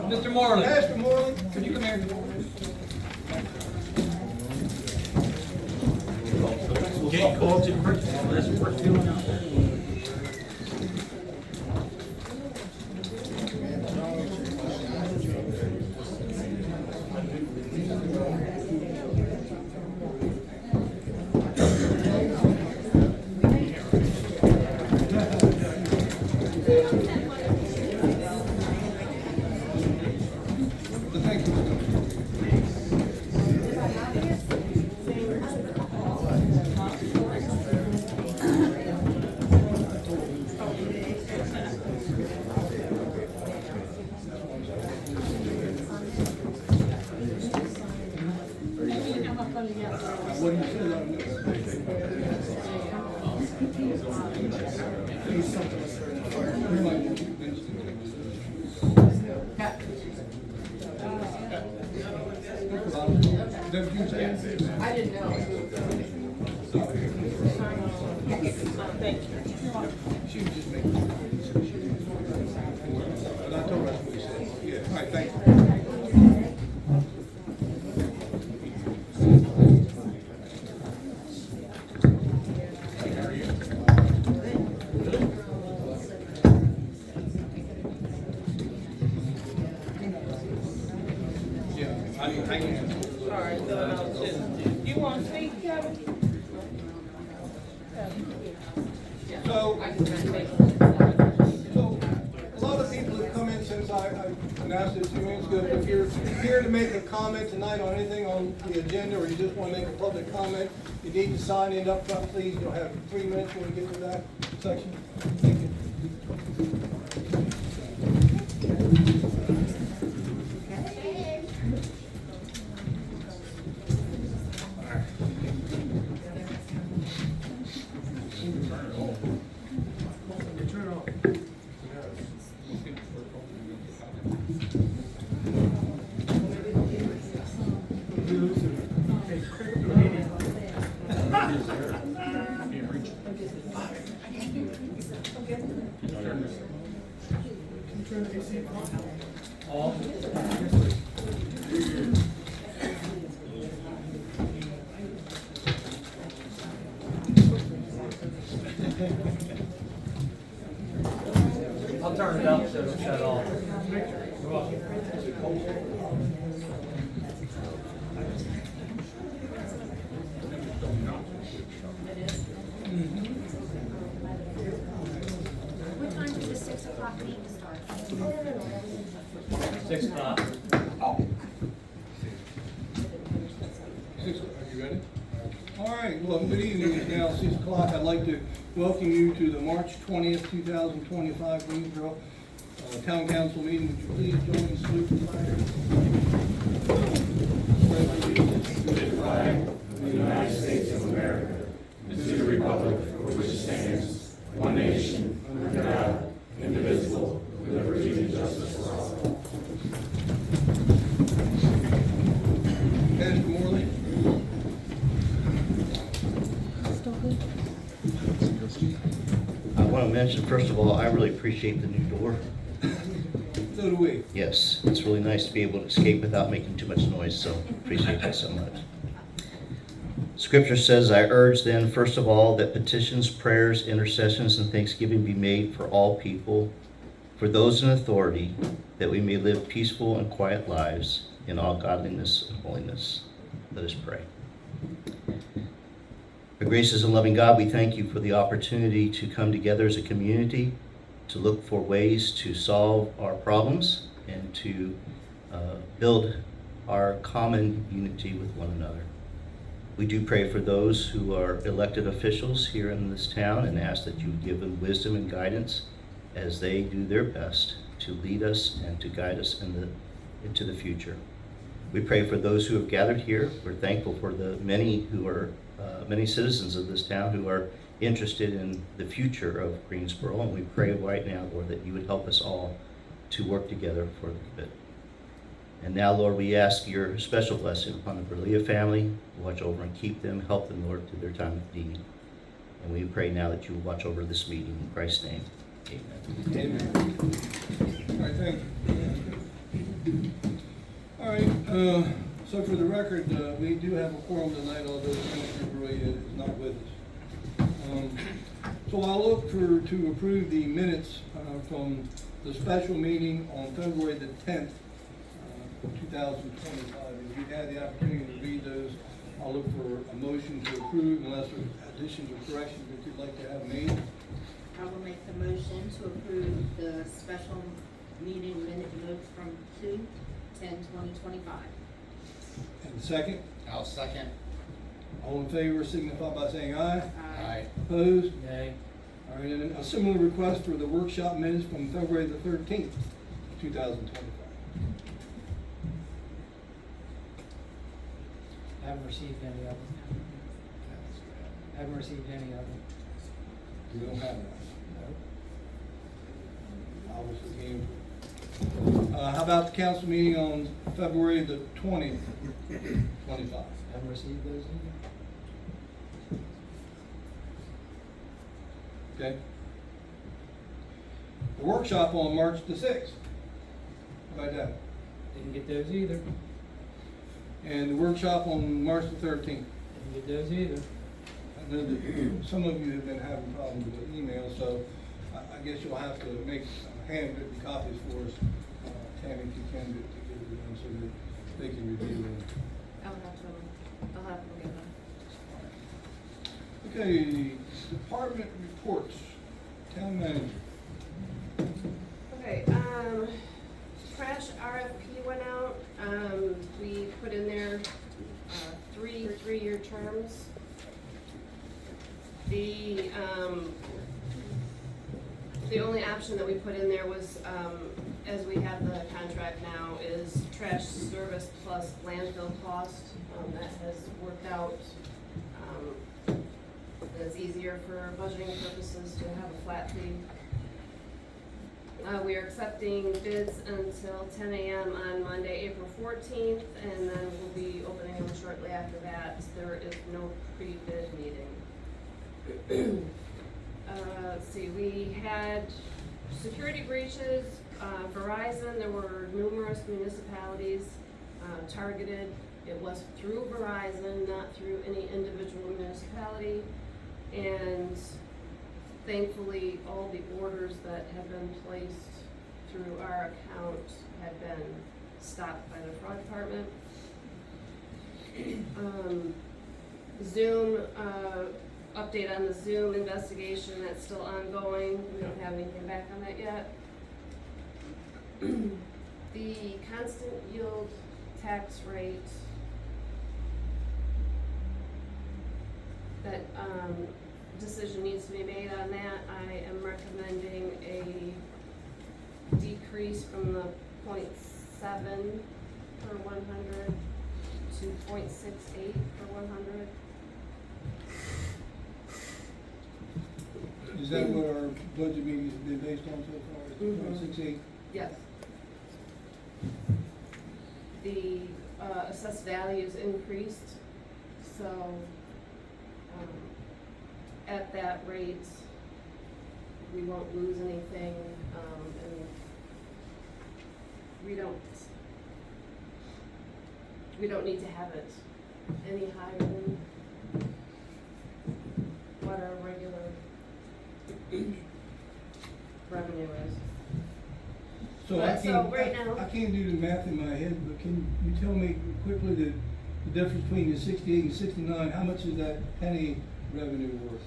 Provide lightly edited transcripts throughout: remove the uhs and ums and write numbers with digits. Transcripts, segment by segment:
Mr. Morley. Pastor Morley. Could you come here? Okay, call to purchase. Let's work it out. Thank you. What do you say on this? I didn't know. Thank you. She was just making. But I told her that's what he said. Yeah, all right, thank you. Yeah, I can. All right, you want to speak, Kevin? So, a lot of people have come in since I announced it 2 minutes ago. If you're here to make a comment tonight on anything on the agenda, or you just want to make a public comment, you need to sign in up front, please. You'll have 3 minutes when we get to that section. Thank you. I'll turn it up so it'll shut off. What time does the 6 o'clock meeting start? 6 o'clock. Are you ready? All right, well, good evening. It's now 6 o'clock. I'd like to welcome you to the March 20th, 2025 Greensboro Town Council meeting. Would you please join me in salute the flag? Pastor Morley? I want to mention, first of all, I really appreciate the new door. So do we. Yes, it's really nice to be able to escape without making too much noise, so appreciate that so much. Scripture says, I urge then, first of all, that petitions, prayers, intercessions, and thanksgiving be made for all people, for those in authority, that we may live peaceful and quiet lives in all godliness and holiness. Let us pray. Our gracious and loving God, we thank you for the opportunity to come together as a community, to look for ways to solve our problems and to build our common unity with one another. We do pray for those who are elected officials here in this town and ask that you give them wisdom and guidance as they do their best to lead us and to guide us into the future. We pray for those who have gathered here. We're thankful for the many citizens of this town who are interested in the future of Greensboro, and we pray right now, Lord, that you would help us all to work together for the good. And now, Lord, we ask your special blessing upon the Berlia family. Watch over and keep them, help them, Lord, through their time of need. And we pray now that you will watch over this meeting. In Christ's name, amen. Amen. All right, thank you. So for the record, we do have a quorum tonight, although Commissioner Berea is not with us. So I'll look to approve the minutes from the special meeting on February the 10th, 2025. If you've had the opportunity to read those, I'll look for a motion to approve unless there are additions or corrections that you'd like to have made. I will make the motion to approve the special meeting minute notes from 2/10/2025. And second, I'll second. all in favor signify by saying aye. Aye. Opposed? Yay. All right, and a similar request for the workshop minutes from February the 13th, 2025. Haven't received any of them. Haven't received any of them. We don't have that. Obviously, how about the council meeting on February the 20th, 25? Haven't received those either. Okay? The workshop on March the 6th. How about that? Didn't get those either. And the workshop on March the 13th. Didn't get those either. I know that some of you have been having problems with email, so I guess you'll have to make handwritten copies for us, Tammy, if you can, to get it in so that they can review them. I'll have to get them. Okay, department reports, town manager. Okay, trash RFP went out, we put in there, three-year terms. The only option that we put in there was, as we have the contract now, is trash service plus landfill cost. That has worked out. It's easier for budgeting purposes to have a flat fee. We are accepting bids until 10 a.m. on Monday, April 14th, and then we'll be opening them shortly after that. There is no pre-bid meeting. Let's see, we had security breaches, Verizon, there were numerous municipalities targeted. It was through Verizon, not through any individual municipality. And thankfully, all the orders that have been placed through our account had been stopped by the fraud department. Zoom, update on the Zoom investigation, that's still ongoing. We don't have anything back on that yet. The constant yield tax rate, that, decision needs to be made on that. I am recommending a decrease from the 0.7 per 100 to 0.68 per 100. Is that what our budget meetings have been based on so far, Mhm. 0.68? Yes. The assessed values increased, so at that rate, we won't lose anything, and we don't need to have it any higher than what our regular revenue is. So But, so right now- I can't do the math in my head, but can you tell me quickly the difference between the 68 and 69, how much is that penny revenue worth?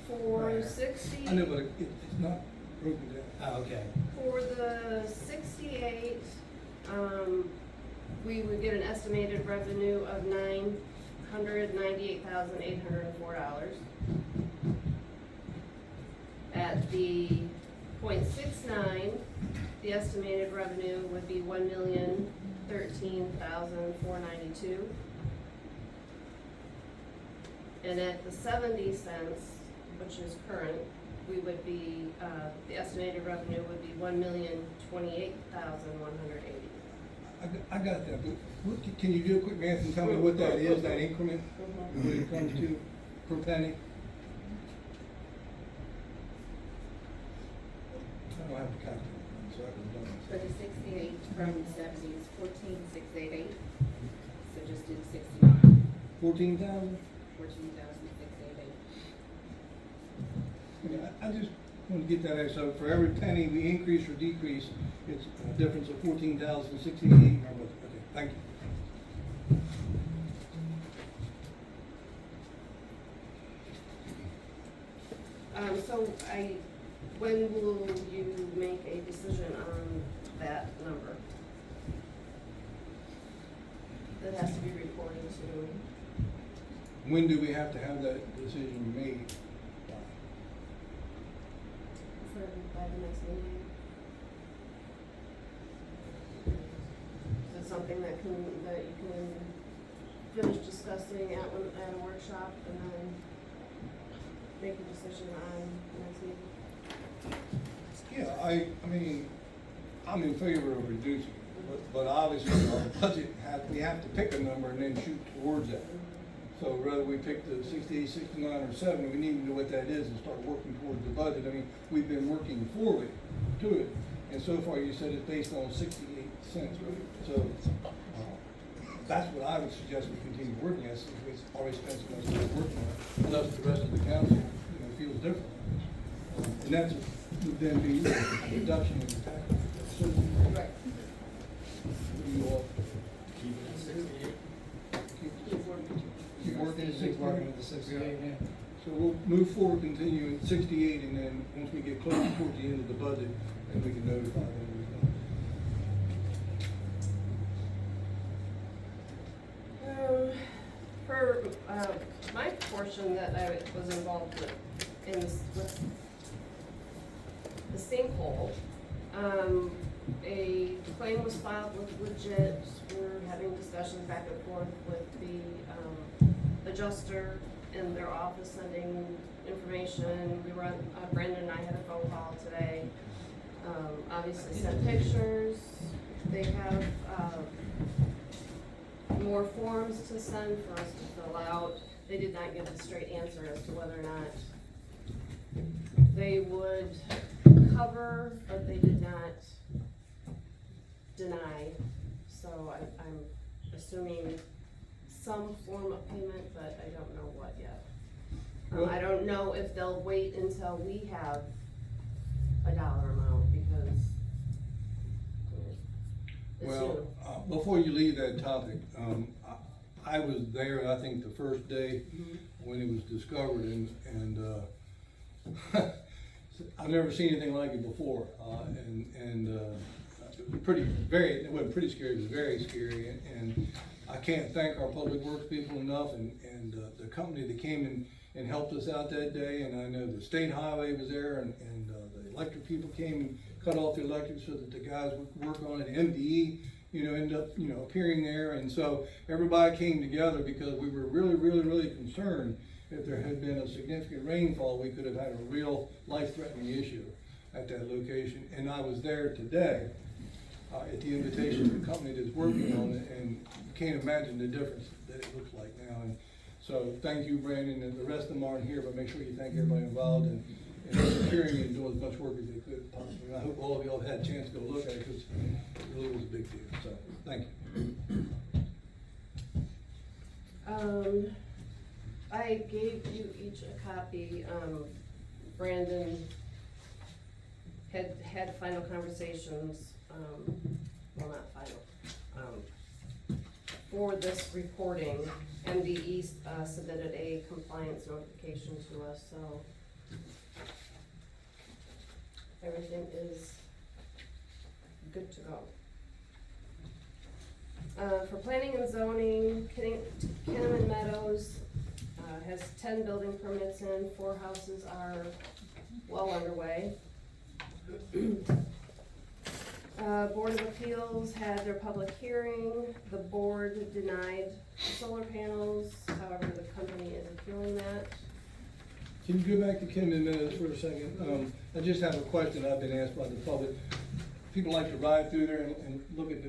For 60. I know, but it's not broken down. Oh, okay. For the 68, we would get an estimated revenue of $998,804. At the 0.69, the estimated revenue would be $1,013,492. And at the 70 cents, which is current, we would be, the estimated revenue would be $1,028,180. I got that, but can you do a quick math and tell me what that is, that increment, Mhm. what it comes to per penny? I don't have a calculator, so I can do For the 68, from 70 is 14,688. So just do 69, 14,000? 14,688. Yeah, I just want to get that out, so for every penny we increase or decrease, it's a difference of 14,068. Okay, thank you. So when will you make a decision on that number? That has to be reported to. When do we have to have that decision made? By the next meeting? Is it something that you can finish discussing at a workshop and then make a decision on the next meeting? Yeah, I mean, I'm in favor of reducing, but obviously our budget we have to pick a number and then shoot towards that. So whether we pick the 68, 69, or 70, we need to know what that is and start working towards the budget. I mean, we've been working forward to it, and so far you said it's based on 68 cents, right? So that's what I would suggest we continue working at, since we've already spent so much time working on it, unless the rest of the council, feels different. And that's would then be a reduction in the tax. So, Right. you all Keep it at 68. keep working at Keep working 68. at the 68, yeah. So we'll move forward, continue at 68, and then once we get close towards the end of the budget, then we can notify them. For my portion that I was involved with with the sinkhole, a claim was filed with Legit. We're having discussions back and forth with the adjuster in their office, sending information. We were, Brandon and I had a phone call today. Obviously sent pictures. They have more forms to send for us to fill out. They did not give a straight answer as to whether or not they would cover, but they did not deny. So I'm assuming some form of payment, but I don't know what yet. I don't know if they'll wait until we have a dollar amount, because it's Well, before you leave that topic, I was there, I think, the first day when it was discovered, and I've never seen anything like it before, and it was it wasn't pretty scary, it was very scary, and I can't thank our public works people enough, and the company that came and helped us out that day, and I know the state highway was there, and the electric people came and cut off the electric so that the guys would work on it. MDE, ended up, appearing there, and so everybody came together because we were really, really, really concerned if there had been a significant rainfall, we could have had a real life-threatening issue at that location. And I was there today at the invitation of the company that's working on it, and you can't imagine the difference that it looks like now. And so thank you, Brandon, and the rest of them aren't here, but make sure you thank everybody involved in securing it and doing as much work as they could possibly. And I hope all of y'all had a chance to go look at it, because it really was a big deal. So thank you. I gave you each a copy. Brandon had final conversations, well, not final, for this reporting. MDE submitted a compliance notification to us, so everything is good to go. For planning and zoning, Kinnaman Meadows has 10 building permits in, 4 houses are well underway. Board of Appeals had their public hearing. The board denied solar panels, however, the company is appealing that. Can you go back to Kinnaman Meadows for a second? I just have a question I've been asked by the public. People like to ride through there and look at the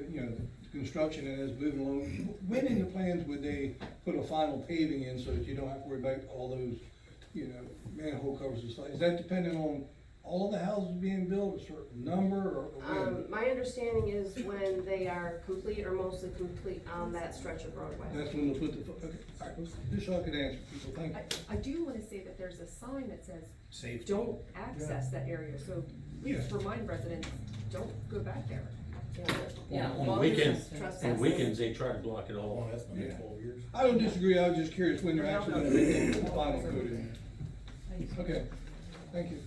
construction and it's moving along. When in the plans would they put a final paving in so that you don't have to worry about all those, manhole covers and stuff? Is that dependent on all of the houses being built, a certain number, or when? My understanding is when they are complete or mostly complete on that stretch of roadway. That's when they'll put the, okay, all right, just so I could answer people, thank you. I do wanna say that there's a sign that says, Safety. don't access that area, so please remind residents, don't go back there. Yeah. On well, weekends, trespass. on weekends, they try to block it all. Yeah. I don't disagree, I was just curious when they're actually gonna make the final code in. Okay, thank you.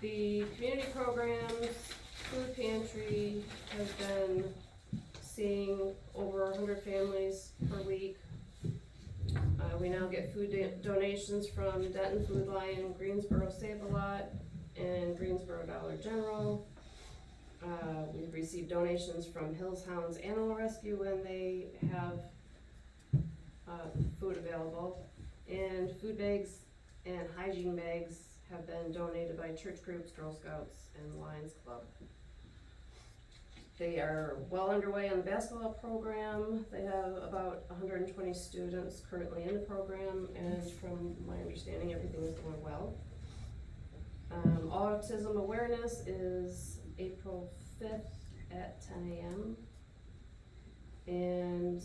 The community programs, food pantry has been seeing over 100 families per week. We now get food donations from Denton Food Lion, Greensboro Save-A-Lot, and Greensboro Dollar General. We've received donations from Hills Hounds Animal Rescue when they have food available. And food bags and hygiene bags have been donated by church groups, Girl Scouts, and Lions Club. They are well underway on the basketball program. They have about 120 students currently in the program, and from my understanding, everything is going well. Autism awareness is April 5th at 10 a.m. And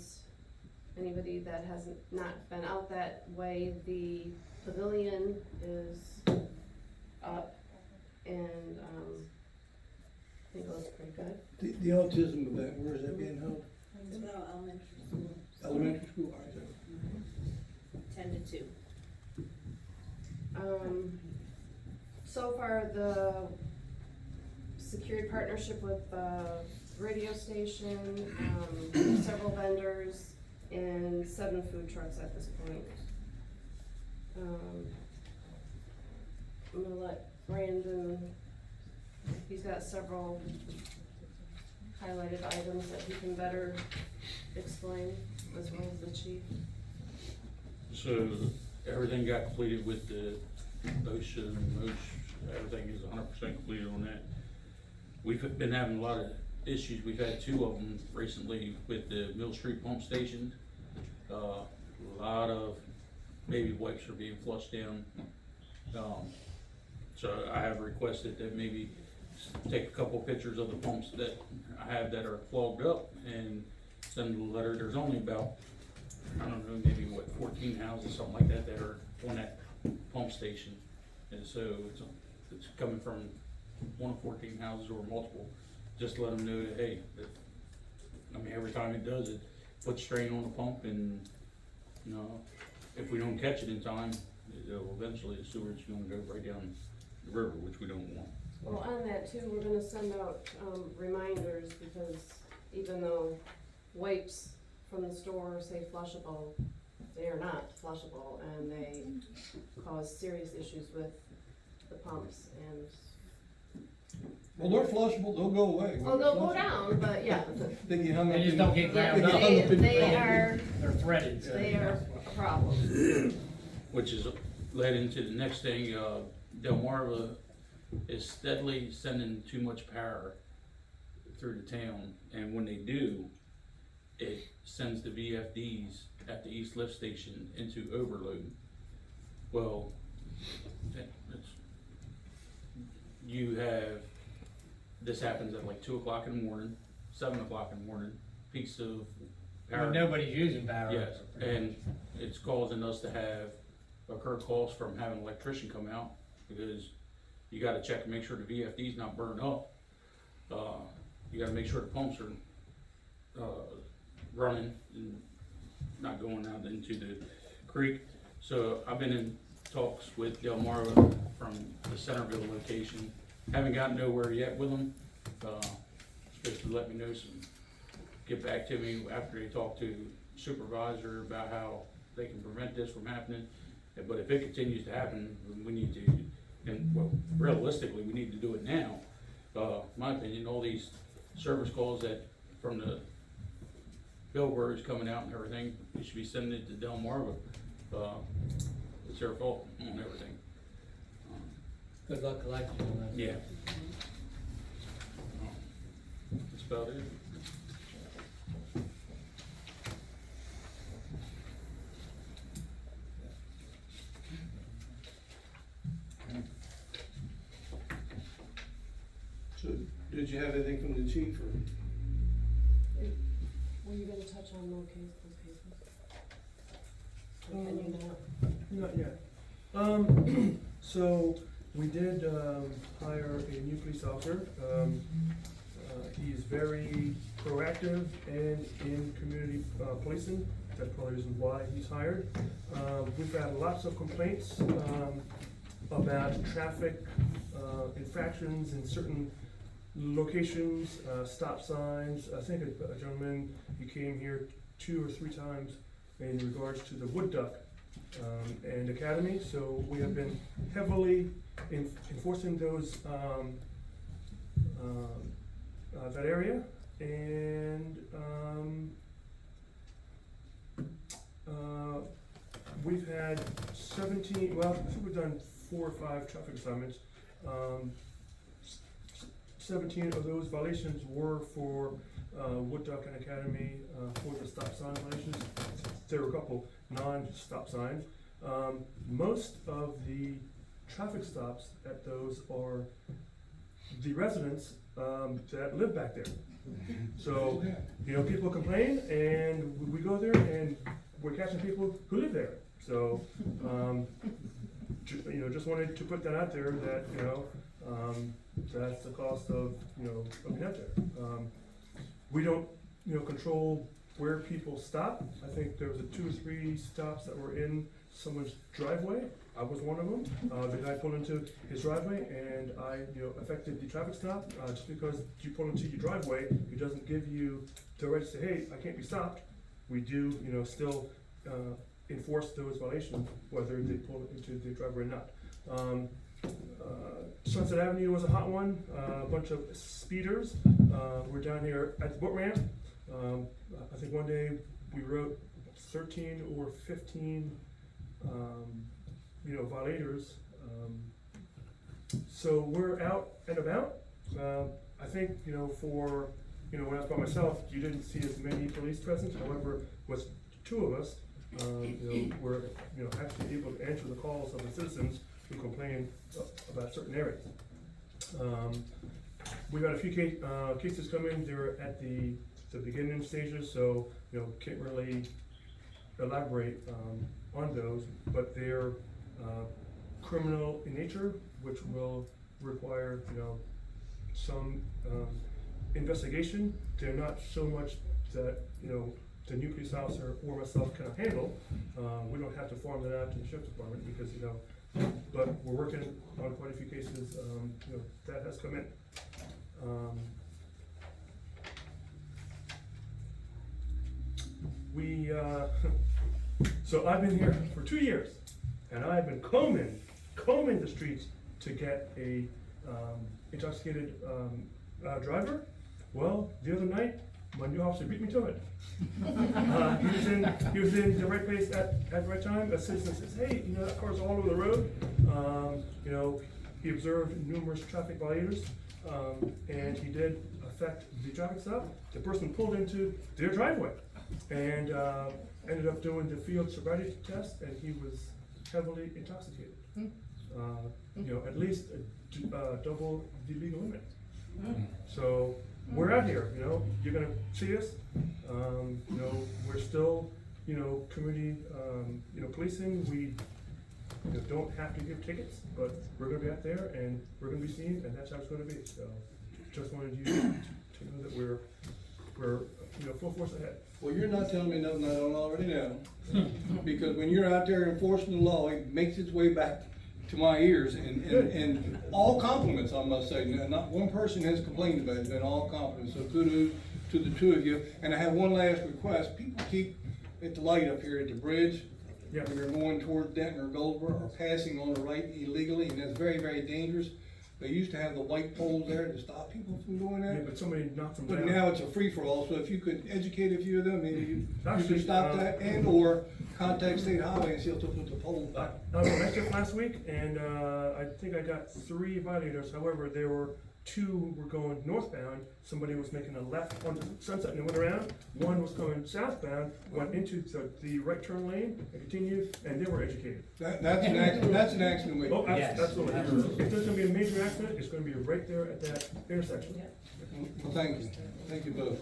anybody that has not been out that way, the pavilion is up, and I think it looks pretty good. The autism event, where is that being held? Roosevelt Elementary School, Elementary school, all right, so. 10 to 2. So far, the secured partnership with the radio station, several vendors, and 7 food trucks at this point. I'm gonna let Brandon, he's got several highlighted items that he can better explain, as well as the chief. So everything got completed with the OSHA and MOSH, everything is 100% completed on that. We've been having a lot of issues, we've had 2 of them recently with the Mill Street pump station. A lot of baby wipes are being flushed down. So I have requested that maybe take a couple pictures of the pumps that I have that are clogged up and send a letter. There's only about, I don't know, maybe 14 houses, something like that, that are on that pump station. And so it's coming from one of 14 houses or multiple, just to let them know that, hey, I mean, every time it does it, puts strain on the pump, and, you know, if we don't catch it in time, eventually the sewerage is gonna go right down the river, which we don't want. Well, on that too, we're gonna send out, reminders, because even though wipes from the store say flushable, they are not flushable, and they cause serious issues with the pumps, and, Well, they're flushable, they'll go away. well, they'll go down, but yeah, They get hung up. They just in- don't get ground get up. hung up in- they are, They're threaded. they are a problem. Which is led into the next thing, Delmarva is steadily sending too much power through the town, and when they do, it sends the VFDs at the East Lift Station into overload. Well, you have, this happens at like 2 o'clock in the morning, 7 o'clock in the morning, peaks of power. When nobody's using power. Yes, and it's causing us to have occur calls from having an electrician come out, because you gotta check and make sure the VFD's not burned up. You gotta make sure the pumps are, running and not going out into the creek. So I've been in talks with Delmarva from the Centerville location, haven't gotten nowhere yet with them. Supposed to let me know get back to me after they talk to supervisor about how they can prevent this from happening. But if it continues to happen, we need to, and well, realistically, we need to do it now. My opinion, all these service calls that, from the billboards coming out and everything, we should be sending it to Delmarva. It's their fault on everything. Good luck collecting on that. Yeah. That's about it. Did you have anything from the chief or? Were you gonna touch on those cases? Or can you not? Not yet. So we did hire a new police officer. He's very proactive and in community policing. That's probably the reason why he's hired. We've had lots of complaints about traffic infractions in certain locations, stop signs. I think a gentleman, he came here 2 or 3 times in regards to the Wood Duck and Academy. So we have been heavily enforcing those that area, and we've had 17. Well, I think we've done 4 or 5 traffic assignments. 17 of those violations were for Wood Duck and Academy for the stop sign violations. There were a couple non-stop signs. Most of the traffic stops at those are the residents that live back there. So, you know, people complain, and we go there, and we're catching people who live there. So, you know, just wanted to put that out there that, you know, that's the cost of, you know, being out there. We don't, you know, control where people stop. I think there was 2 or 3 stops that were in someone's driveway. I was one of them. The guy pulled into his driveway, and I, you know, affected the traffic stop. Just because you pull into your driveway, it doesn't give you the right to say, hey, I can't be stopped. We do, you know, still enforce those violations, whether they pull into the driveway or not. Sunset Avenue was a hot one. A bunch of speeders. We're down here at the boat ramp. I think one day we wrote 13 or 15 you know, violators. So we're out and about. I think, you know, for, you know, when I was by myself, you didn't see as many police present. However, with 2 of us, you know, we're, you know, actually able to answer the calls of the citizens who complain about certain areas. We've got a few cases coming. They're at the beginning stages, so, you know, can't really elaborate on those, but they're criminal in nature, which will require, you know, some investigation. They're not so much that, you know, the new police officer or myself cannot handle. We don't have to farm that out to the sheriff's department because, you know, but we're working on quite a few cases, you know, that has come in. So I've been here for 2 years, and I've been combing the streets to get a intoxicated driver. Well, the other night, my new officer beat me to it. He was in the right place at the right time. A citizen says, hey, you know, that car's all over the road. You know, he observed numerous traffic violators, and he did affect the traffic stop. The person pulled into their driveway and ended up doing the field sobriety test, and he was heavily intoxicated. You know, at least double the legal limit. So we're out here, you know, you're gonna see us. You know, we're still, you know, community, you know, policing. We, you know, don't have to give tickets, but we're gonna be out there and we're gonna be seen, and that's how it's gonna be. So just wanted you to know that we're, you know, full force ahead. Well, you're not telling me nothing I don't already know. Because when you're out there enforcing the law, it makes its way back to my ears, and all compliments, I must say. Not one person has complained about it, it's been all compliments. So kudos to the 2 of you. And I have one last request. People keep at the light up here at the bridge. Yeah. When you're going toward Denton or Goldsboro, or passing on the right illegally, and that's very, very dangerous. They used to have the white poles there to stop people from doing that. Yeah, but somebody knocked them But down. now it's a free-for-all, so if you could educate a few of them, maybe you Actually, could stop that, and/or contact State Highway and see if they'll put the pole I back. was on night shift last week, and I think I got 3 violators. However, there were two were going northbound, somebody was making a left onto Sunset and they went around. One was coming southbound, went into the right turn lane and continued, and they were educated. That's an accident waiting. Oh, Yes, absolutely. absolutely. If there's gonna be a major accident, it's gonna be right there at that intersection. Well, thank you. Thank you both.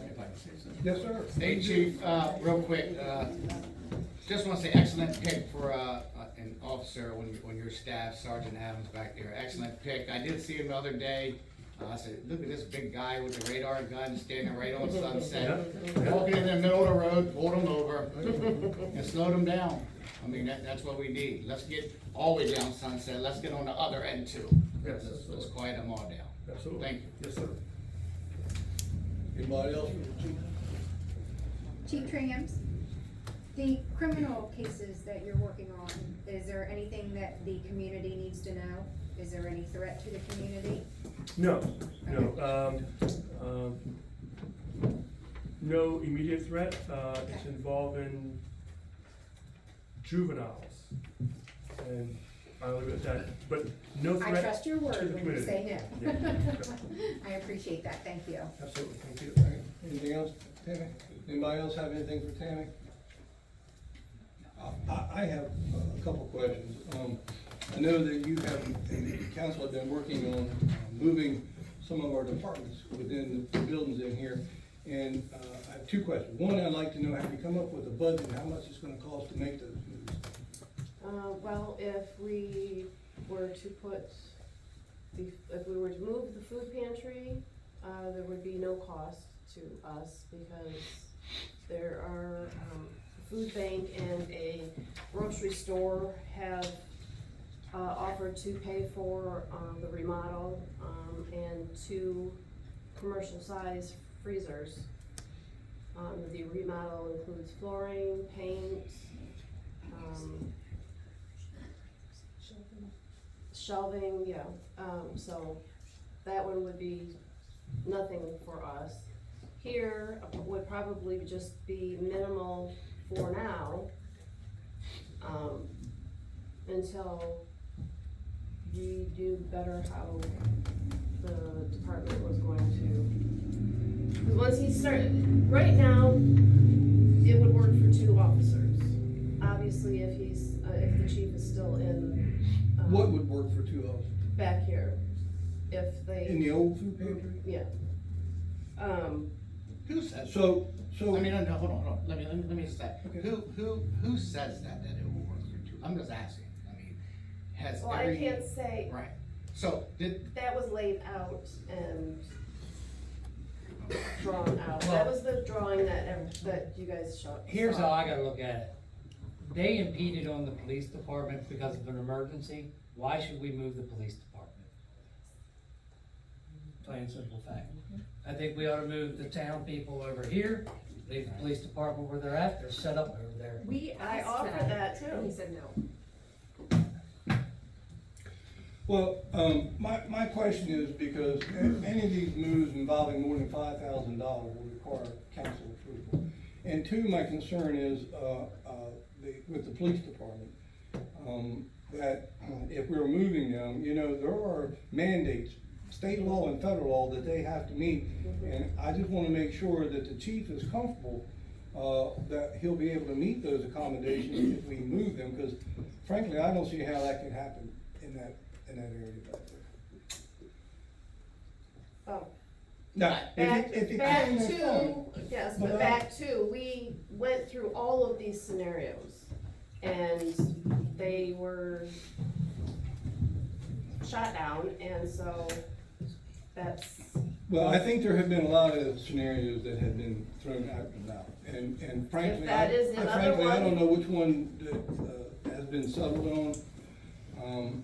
Yes, sir. Hey, Chief, real quick, just want to say excellent pick for, an officer when your staff, Sergeant Adams back there, excellent pick. I did see him the other day, I said, look at this big guy with the radar gun standing right on Sunset. Walking in the middle of the road, pulled him over and slowed him down. I mean, that's what we need. Let's get all the way down Sunset, let's get on the other end too. Yes, Let's quiet them all down. absolutely. Thank you. Yes, sir. Anybody else for the chief? Chief Trams, the criminal cases that you're working on, is there anything that the community needs to know? Is there any threat to the community? No, no immediate threat, it's Okay. involving juveniles. And I'll leave it at that, but no I threat trust your to word the when you community. say no. Yeah. I appreciate that, thank you. Absolutely, thank you. Anything else, Tammy? Anybody else have anything for Tammy? I have a couple questions. I know that you have, the council have been working on moving some of our departments within the buildings in here. And I have two questions. One, I'd like to know, have you come up with a budget, how much it's gonna cost to make those moves? Well, if we were to if we were to move the food pantry, there would be no cost to us because there are, food bank and a grocery store have, offered to pay for, the remodel, and 2 commercial size freezers. The remodel includes flooring, paint, shelving, yeah, so that one would be nothing for us. Here would probably just be minimal for now, until we do better how the department was going to. 'Cause once he started, right now, it would work for 2 officers. Obviously, if if the chief is still in. What would work for 2 officers? Back here, if they. In the old food pantry? Yeah. Who says? So, I mean, no, hold on, let me just say, Okay. who says that it will work for 2? I'm just asking, I mean, has Well, every. I can't say, Right, so, that was laid out and drawn out, that Well- was the drawing that you guys showed. Here's how I gotta look at it. They impeded on the police department because of an emergency. Why should we move the police department? Plain and simple fact. I think we ought to move the town people over here, leave the police department where they're at, they're set up over there. We I asked offered that too. And he said no. well, my question is because any of these moves involving more than $5,000 will require council approval. And 2, my concern is, with the police department, that if we're moving them, you know, there are mandates, state law and federal law that they have to meet. And I just wanna make sure that the chief is comfortable, that he'll be able to meet those accommodations if we move them, because frankly, I don't see how that can happen in that area back there. Oh. Now, Back if it back can, that's to, fine. yes, But, but back to, we went through all of these scenarios, and they were shot down, and so that's, Well, I think there have been a lot of scenarios that have been thrown out and about, and frankly, If that is another I don't one- know which one that has been settled on.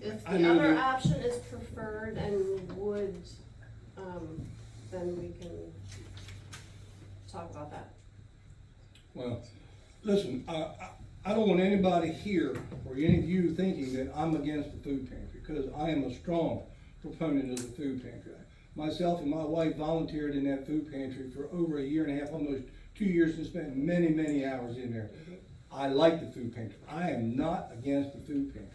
if I the know other that- option is preferred and would, then we can talk about that. Well, listen, I don't want anybody here, or any of you thinking that I'm against the food pantry, because I am a strong proponent of the food pantry. Myself and my wife volunteered in that food pantry for over 1.5 years, almost 2 years, and spent many, many hours in there. I like the food pantry. I am not against the food pantry.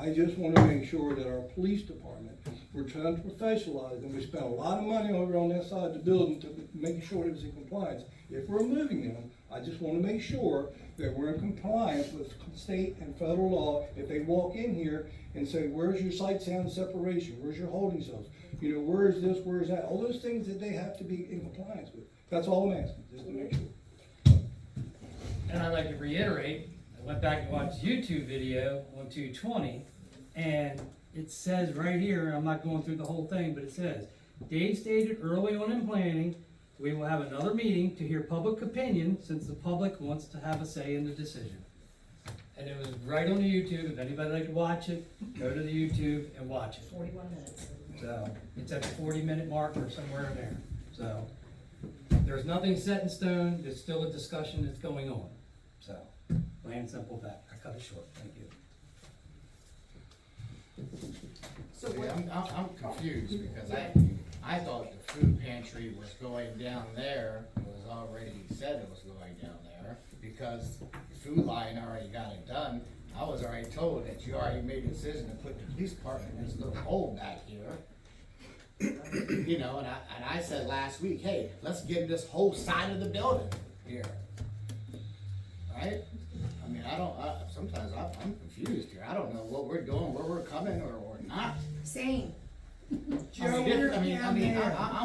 I just want to make sure that our police department We're trying to professionalize, and we spent a lot of money over on that side of the building to make sure it was in compliance. If we're moving them, I just wanna make sure that we're in compliance with state and federal law. If they walk in here and say, where's your sight sound separation, where's your holding cells? You know, where's this, where's that, all those things that they have to be in compliance with. That's all I'm asking, just to make sure. And I'd like to reiterate, I went back and watched YouTube video on 220, and it says right here, I'm not going through the whole thing, but it says, Dave stated early on in planning, we will have another meeting to hear public opinion since the public wants to have a say in the decision. And it was right on the YouTube. If anybody would like to watch it, go to the YouTube and watch it. 41 minutes. So it's at the 40-minute mark or somewhere in there. So there's nothing set in stone. There's still a discussion that's going on. So plain and simple that. I cut it short. Thank you. So See, what, I'm confused because I thought the food pantry was going down there, it was already said it was going down there, because Food Lion already got it done. I was already told that you already made a decision to put the police department in this little hole back here. You know, and I said last week, hey, let's get this whole side of the building here. Right? I mean, sometimes I'm confused here. I don't know what we're doing, where we're coming or not. Same. I'm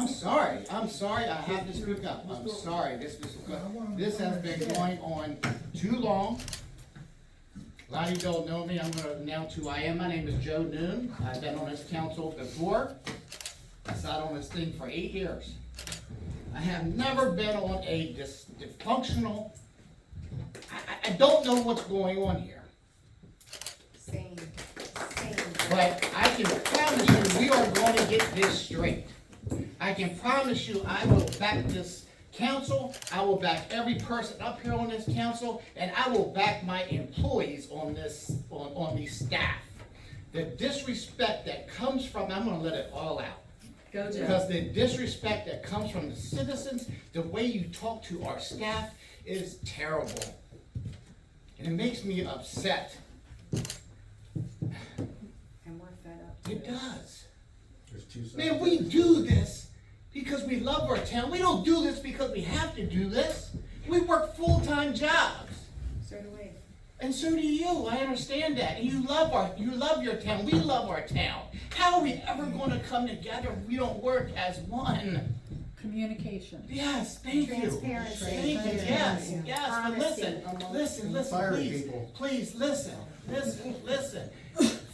sorry, I have to speak up, I'm sorry, this has been going on too long. A lot of you don't know me, I'm gonna announce who I am, my name is Joe Noon, I've been on this council before. I sat on this thing for 8 years. I have never been on a dysfunctional, I don't know what's going on here. Same. But I can promise you, we are going to get this straight. I can promise you, I will back this council, I will back every person up here on this council, and I will back my employees on this, on the staff. The disrespect that comes from, I'm gonna let it all out. go Joe. Because the disrespect that comes from the citizens, the way you talk to our staff is terrible. And it makes me upset. And we're fed up. It does. Man, we do this because we love our town. We don't do this because we have to do this. We work full-time jobs. So do we. And so do you. I understand that. And you love your town. We love our town. How are we ever going to come together if we don't work as one? Communication. Yes, thank you. Transparency. Thank you, yes, yes, but Honesty. listen, please, listen.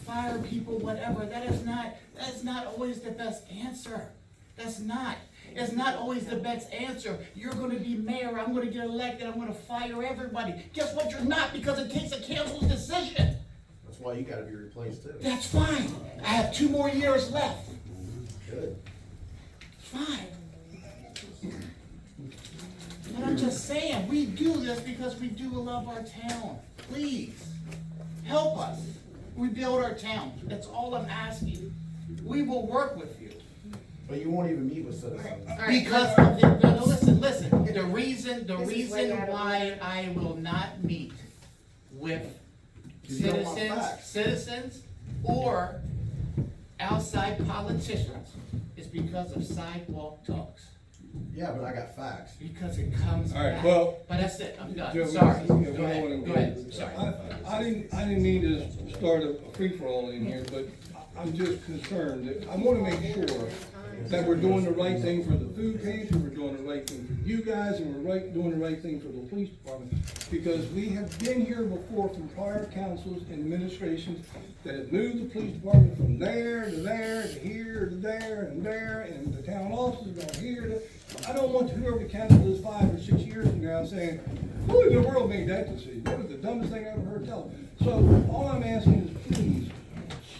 Fire people, whatever, that is not always the best answer. That's not. It's not always the best answer. You're gonna be mayor, I'm gonna get elected, I'm gonna fire everybody. Guess what, you're not, because it takes a council's decision. That's why you gotta be replaced too. That's fine. I have 2 more years left. Good. Fine. But I'm just saying, we do this because we do love our town. Please, help us rebuild our town. That's all I'm asking. We will work with you. But you won't even meet with citizens. Because, no, listen, the reason why I will not meet with You don't want facts. citizens or outside politicians is because of sidewalk talks. Yeah, but I got facts. Because it comes All right, back. well, But that's it, I'm done, Joe, sorry. we Go don't wanna ahead, sorry. I didn't mean to start a free-for-all in here, but I'm just concerned that, I wanna make sure that we're doing the right thing for the food pantry, we're doing the right thing for you guys, and we're doing the right thing for the police department. Because we have been here before from prior councils and administrations that have moved the police department from there to there, to here, to there, and the town offices gone here to. I don't want whoever the council is 5 or 6 years from now saying, who in the world made that decision? That was the dumbest thing I ever heard tell. So all I'm asking is please,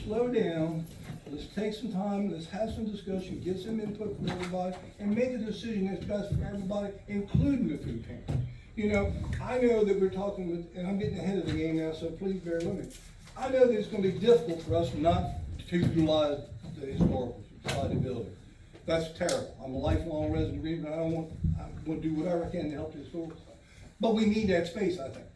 slow down. Let's take some time, let's have some discussion, get some input from everybody, and make a decision that's best for everybody, including the food pantry. You know, I know that we're talking with, and I'm getting ahead of the game now, so please bear with me. I know that it's gonna be difficult for us not to utilize the historical society building. That's terrible. I'm a lifelong resident of Greenville, I'm gonna do whatever I can to help the historical society. But we need that space, I think.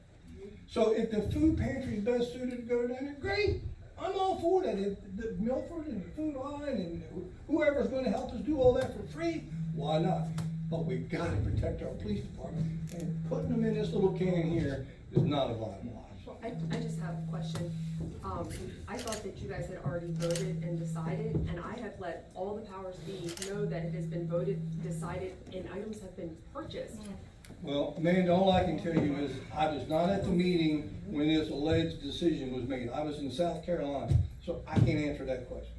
So if the food pantry is best suited to go down there, great. I'm all for that. If the Milford and the Food Line and whoever's gonna help us do all that for free, why not? But we've gotta protect our police department, and putting them in this little can here is not a viable option. I just have a question. I thought that you guys had already voted and decided, and I have let all the powers be know that it has been voted, decided, and items have been purchased. Well, Amanda, all I can tell you is, I was not at the meeting when this alleged decision was made. I was in South Carolina, so I can't answer that question.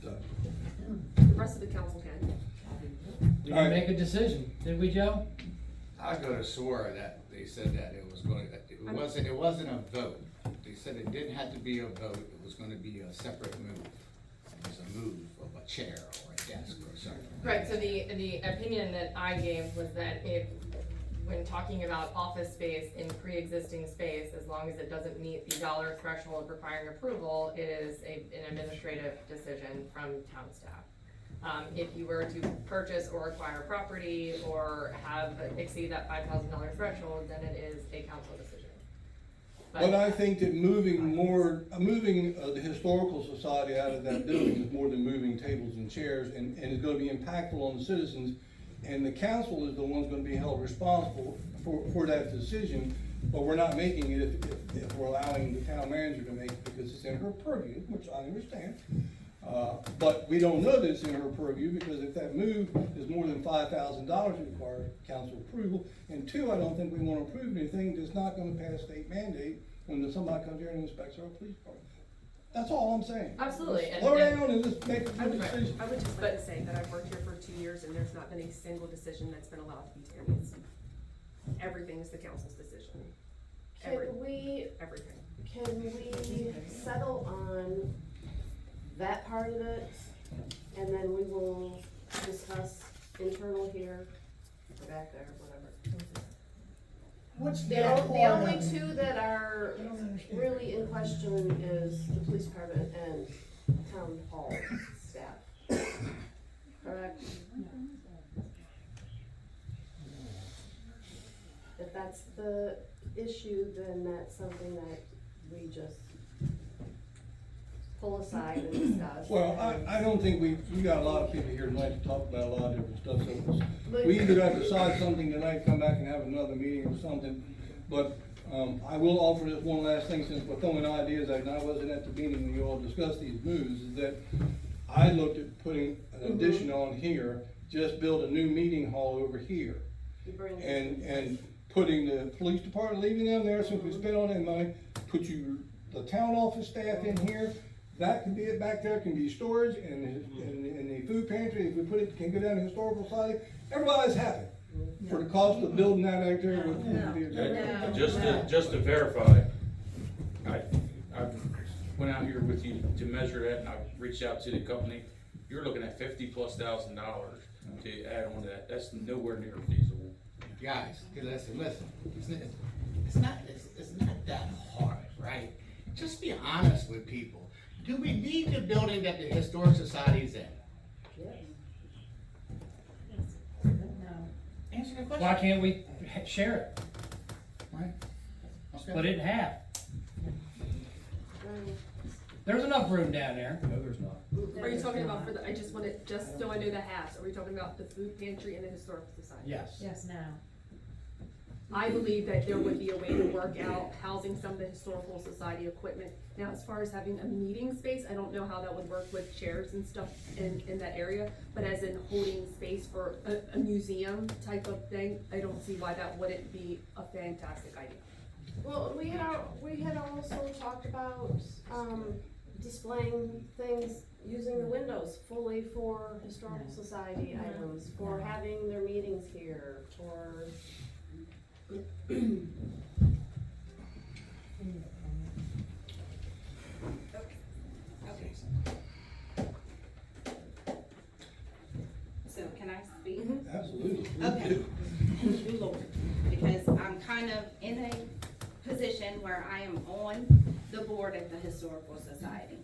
So, The rest of the council can. We All didn't right. make a decision, did we, Joe? I could have swore that they said that it was going, it wasn't a vote. They said it didn't have to be a vote, it was gonna be a separate move. It was a move of a chair or a desk or something. Right, so the opinion that I gave was that if, when talking about office space in pre-existing space, as long as it doesn't meet the dollar threshold requiring approval, it is an administrative decision from town staff. If you were to purchase or acquire property or exceed that $5,000 threshold, then it is a council decision. But I think that moving the Historical Society out of that building is more than moving tables and chairs, and it's gonna be impactful on the citizens. And the council is the one's gonna be held responsible for that decision, but we're not making it if we're allowing the town manager to make it because it's in her purview, which I understand. But we don't know that it's in her purview, because if that move is more than $5,000, it requires council approval. And two, I don't think we wanna approve anything that's not gonna pass state mandate when somebody comes here and inspects our police department. That's all I'm saying. Absolutely, Slow down and let's make a I good would, decision. I would just like to say that I've worked here for 2 years and there's not been a single decision that's been allowed to be taken. Everything is the council's decision. Everything. Can we settle on that part of it? And then we will discuss internal here, or back there, whatever. What's The that the part only of- two that are really in question is the police department and town hall staff. Correct? If that's the issue, then that's something that we just pull aside and discuss. Well, I don't think we got a lot of people here tonight to talk about a lot of different stuff, so But- we either got to decide something tonight, come back and have another meeting or something. But, I will offer this one last thing, since we're throwing ideas out, and I wasn't at the meeting when you all discussed these moves, is that I looked at putting an addition on here, just build a new meeting hall over here. You bring- And putting the police department, leaving them there, since we spent all that money, put the town office staff in here. That can be it back there, can be storage, and the food pantry, if we put it, can go down to Historical Society, everybody's happy. For the cost of building that out there would be. Just to verify, I went out here with you to measure that, and I reached out to the company. You're looking at $50,000+ to add on to that. That's nowhere near feasible. Guys, listen, it's not that hard, right? Just be honest with people. Do we need the building that the Historic Society's in? Answer the question. Why can't we share it, Right. split it in half? There's enough room down there. No, there's not. Are you talking about for the, I just wanted, just so I know the halves, are we talking about the food pantry and the historical society? Yes. Yes, now. I believe that there would be a way to work out housing some of the historical society equipment. Now, as far as having a meeting space, I don't know how that would work with chairs and stuff in that area, but as in holding space for a museum type of thing, I don't see why that wouldn't be a fantastic idea. Well, we had also talked about, displaying things, using the windows fully for historical society items, for having their meetings here, for. So can I speak? Absolutely. Okay. Lord, because I'm kind of in a position where I am on the board of the Historical Society,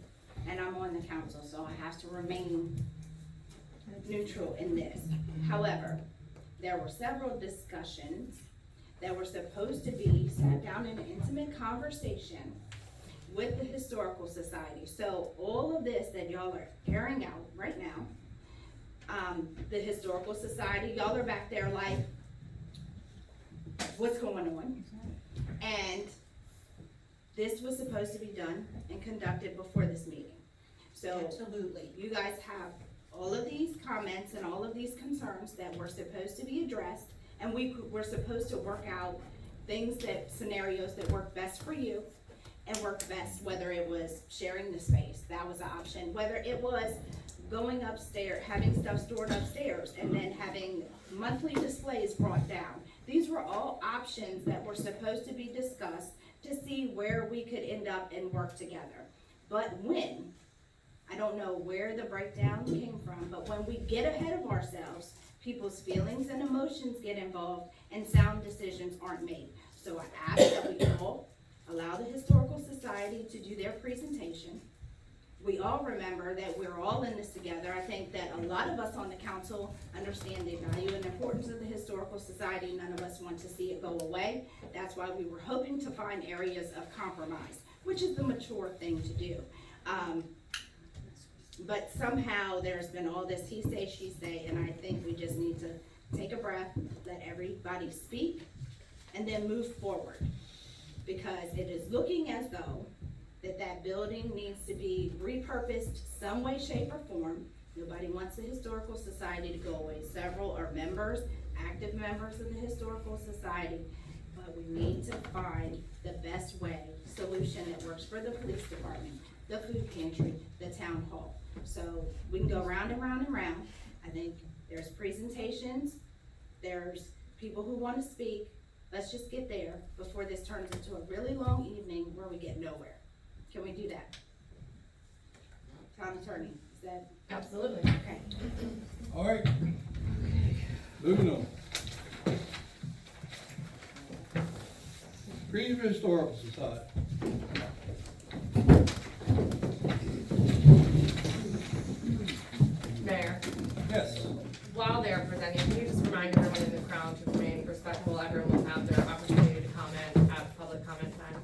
and I'm on the council, so I have to remain neutral in this. However, there were several discussions that were supposed to be sat down in an intimate conversation with the Historical Society. So all of this that y'all are airing out right now, the Historical Society, y'all are back there like, what's going on? And this was supposed to be done and conducted before this meeting. So Absolutely. you guys have all of these comments and all of these concerns that were supposed to be addressed, and we were supposed to work out things that, scenarios that work best for you and work best, whether it was sharing the space, that was an option, whether it was going upstairs, having stuff stored upstairs, and then having monthly displays brought down. These were all options that were supposed to be discussed to see where we could end up and work together. But when, I don't know where the breakdown came from, but when we get ahead of ourselves, people's feelings and emotions get involved and sound decisions aren't made. So I ask that we all allow the Historical Society to do their presentation. We all remember that we're all in this together. I think that a lot of us on the council understand the value and importance of the Historical Society. None of us want to see it go away. That's why we were hoping to find areas of compromise, which is the mature thing to do. But somehow there's been all this he say, she say, and I think we just need to take a breath, let everybody speak, and then move forward. Because it is looking as though that building needs to be repurposed some way, shape, or form. Nobody wants the Historical Society to go away. Several are members, active members of the Historical Society, but we need to find the best way, solution that works for the police department, the food pantry, the town hall. So we can go round and round and round. I think there's presentations, there's people who want to speak. Let's just get there before this turns into a really long evening where we get nowhere. Can we do that? Town attorney, is that? Absolutely. Okay. All right, moving on. Greenville Historical Society. Mayor, Yes. while they're presenting, can you just remind everyone in the crowd to remain respectful? Everyone will have their opportunity to comment at public comment time.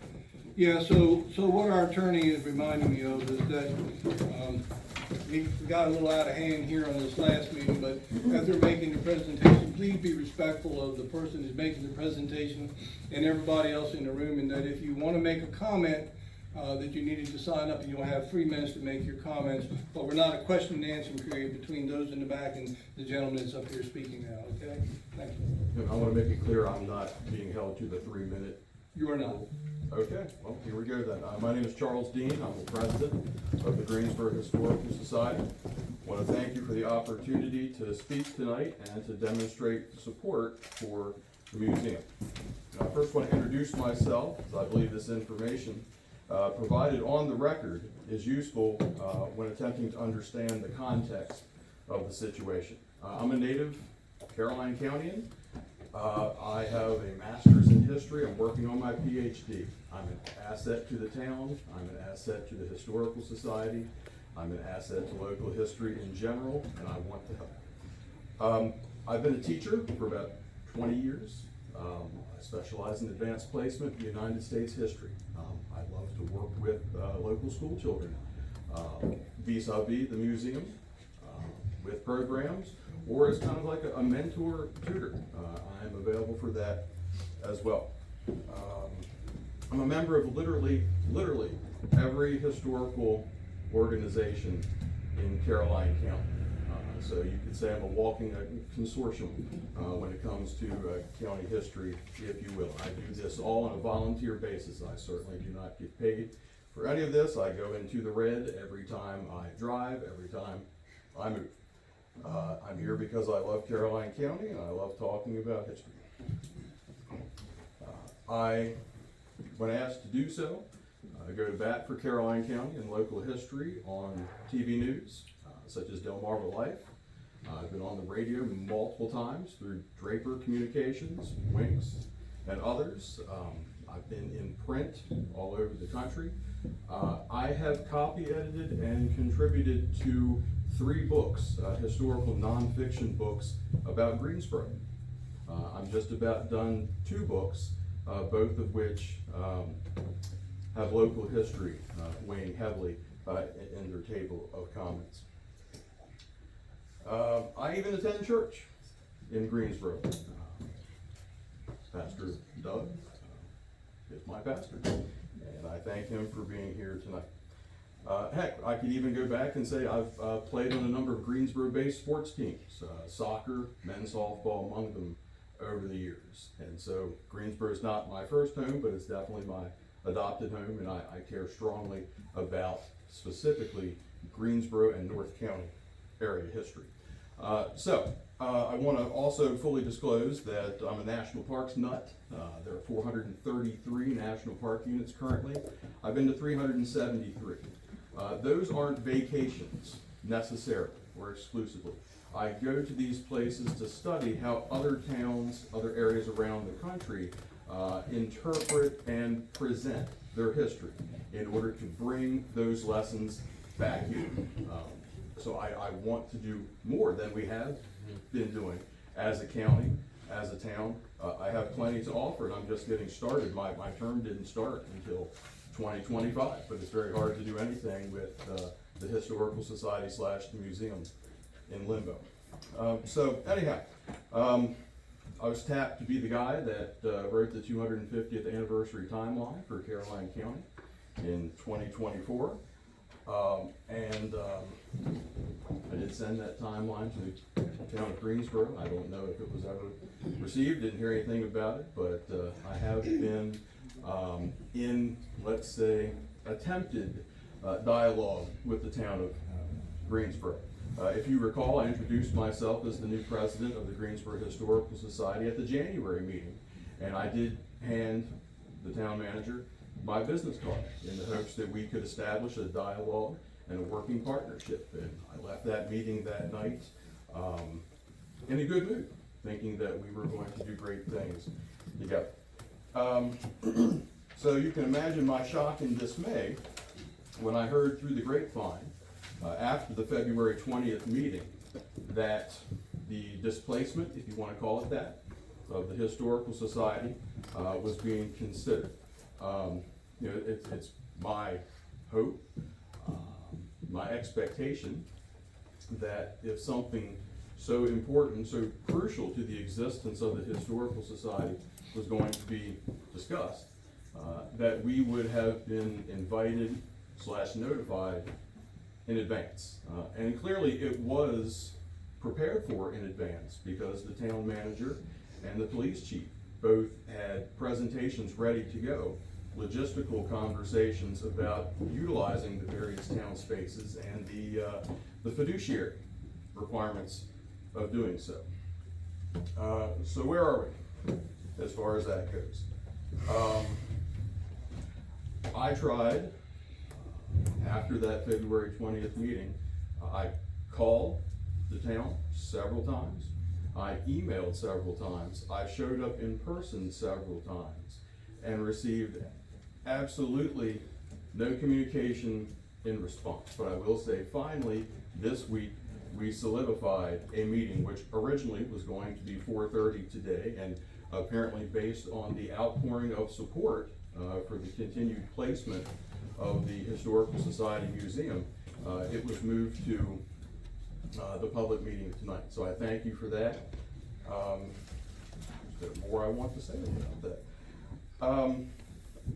Yeah, so what our attorney is reminding me of is that, we got a little out of hand here on this last meeting, but as they're making the presentation, please be respectful of the person who's making the presentation and everybody else in the room, and that if you wanna make a comment, that you needed to sign up and you'll have 3 minutes to make your comments, but we're not a question and answer period between those in the back and the gentleman that's up here speaking now, okay? Thank you. I want to make it clear I'm not being held to the 3-minute. You are not. Okay, well, here we go then. My name is Charles Dean. I'm the president of the Greensboro Historical Society. I want to thank you for the opportunity to speak tonight and to demonstrate support for the museum. Now, I first want to introduce myself, as I believe this information provided on the record is useful when attempting to understand the context of the situation. I'm a native Caroline Countyan. I have a master's in history. I'm working on my PhD. I'm an asset to the town. I'm an asset to the Historical Society. I'm an asset to local history in general, and I want to help. I've been a teacher for about 20 years. I specialize in advanced placement in United States history. I love to work with local school children vis-a-vis the museum with programs, or as kind of like a mentor tutor. I am available for that as well. I'm a member of literally every historical organization in Caroline County. So you could say I'm a walking consortium when it comes to county history, if you will. I do this all on a volunteer basis. I certainly do not get paid for any of this. I go into the red every time I drive, every time I move. I'm here because I love Caroline County and I love talking about history. When asked to do so, I go to bat for Caroline County and local history on TV news, such as Delmarva Life. I've been on the radio multiple times through Draper Communications, Winks, and others. I've been in print all over the country. I have copy edited and contributed to 3 books, historical nonfiction books about Greensboro. I'm just about done 2 books, both of which have local history weighing heavily in their table of comments. I even attend church in Greensboro. Pastor Doug is my pastor, and I thank him for being here tonight. Heck, I could even go back and say I've played on a number of Greensboro-based sports teams, soccer, men's softball among them over the years. And so Greensboro is not my first home, but it's definitely my adopted home, and I care strongly about specifically Greensboro and North County area history. I want to also fully disclose that I'm a national parks nut. There are 433 national park units currently. I've been to 373. Those aren't vacations necessarily or exclusively. I go to these places to study how other towns, other areas around the country interpret and present their history in order to bring those lessons back here. So I want to do more than we have been doing as a county, as a town. I have plenty to offer, and I'm just getting started. My term didn't start until 2025, but it's very hard to do anything with the Historical Society / the museum in limbo. So anyhow, I was tapped to be the guy that wrote the 250th anniversary timeline for Caroline County in 2024. I did send that timeline to the town of Greensboro. I don't know if it was ever received, didn't hear anything about it, but I have been in, let's say, attempted dialogue with the town of Greensboro. If you recall, I introduced myself as the new president of the Greensboro Historical Society at the January meeting, and I did hand the town manager my business card in the hopes that we could establish a dialogue and a working partnership. And I left that meeting that night in a good mood, thinking that we were going to do great things together. So you can imagine my shock and dismay when I heard through the grapevine after the February 20th meeting that the displacement, if you want to call it that, of the Historical Society was being considered. It's my hope, my expectation that if something so important, so crucial to the existence of the Historical Society was going to be discussed, that we would have been invited / notified in advance. And clearly it was prepared for in advance because the town manager and the police chief both had presentations ready to go, logistical conversations about utilizing the various town spaces and the fiduciary requirements of doing so. So where are we as far as that goes? I tried after that February 20th meeting. I called the town several times. I emailed several times. I showed up in person several times and received absolutely no communication in response. But I will say, finally, this week, we solidified a meeting which originally was going to be 4:30 today, and apparently based on the outpouring of support for the continued placement of the Historical Society Museum, it was moved to the public meeting tonight. So I thank you for that. Is there more I want to say about that?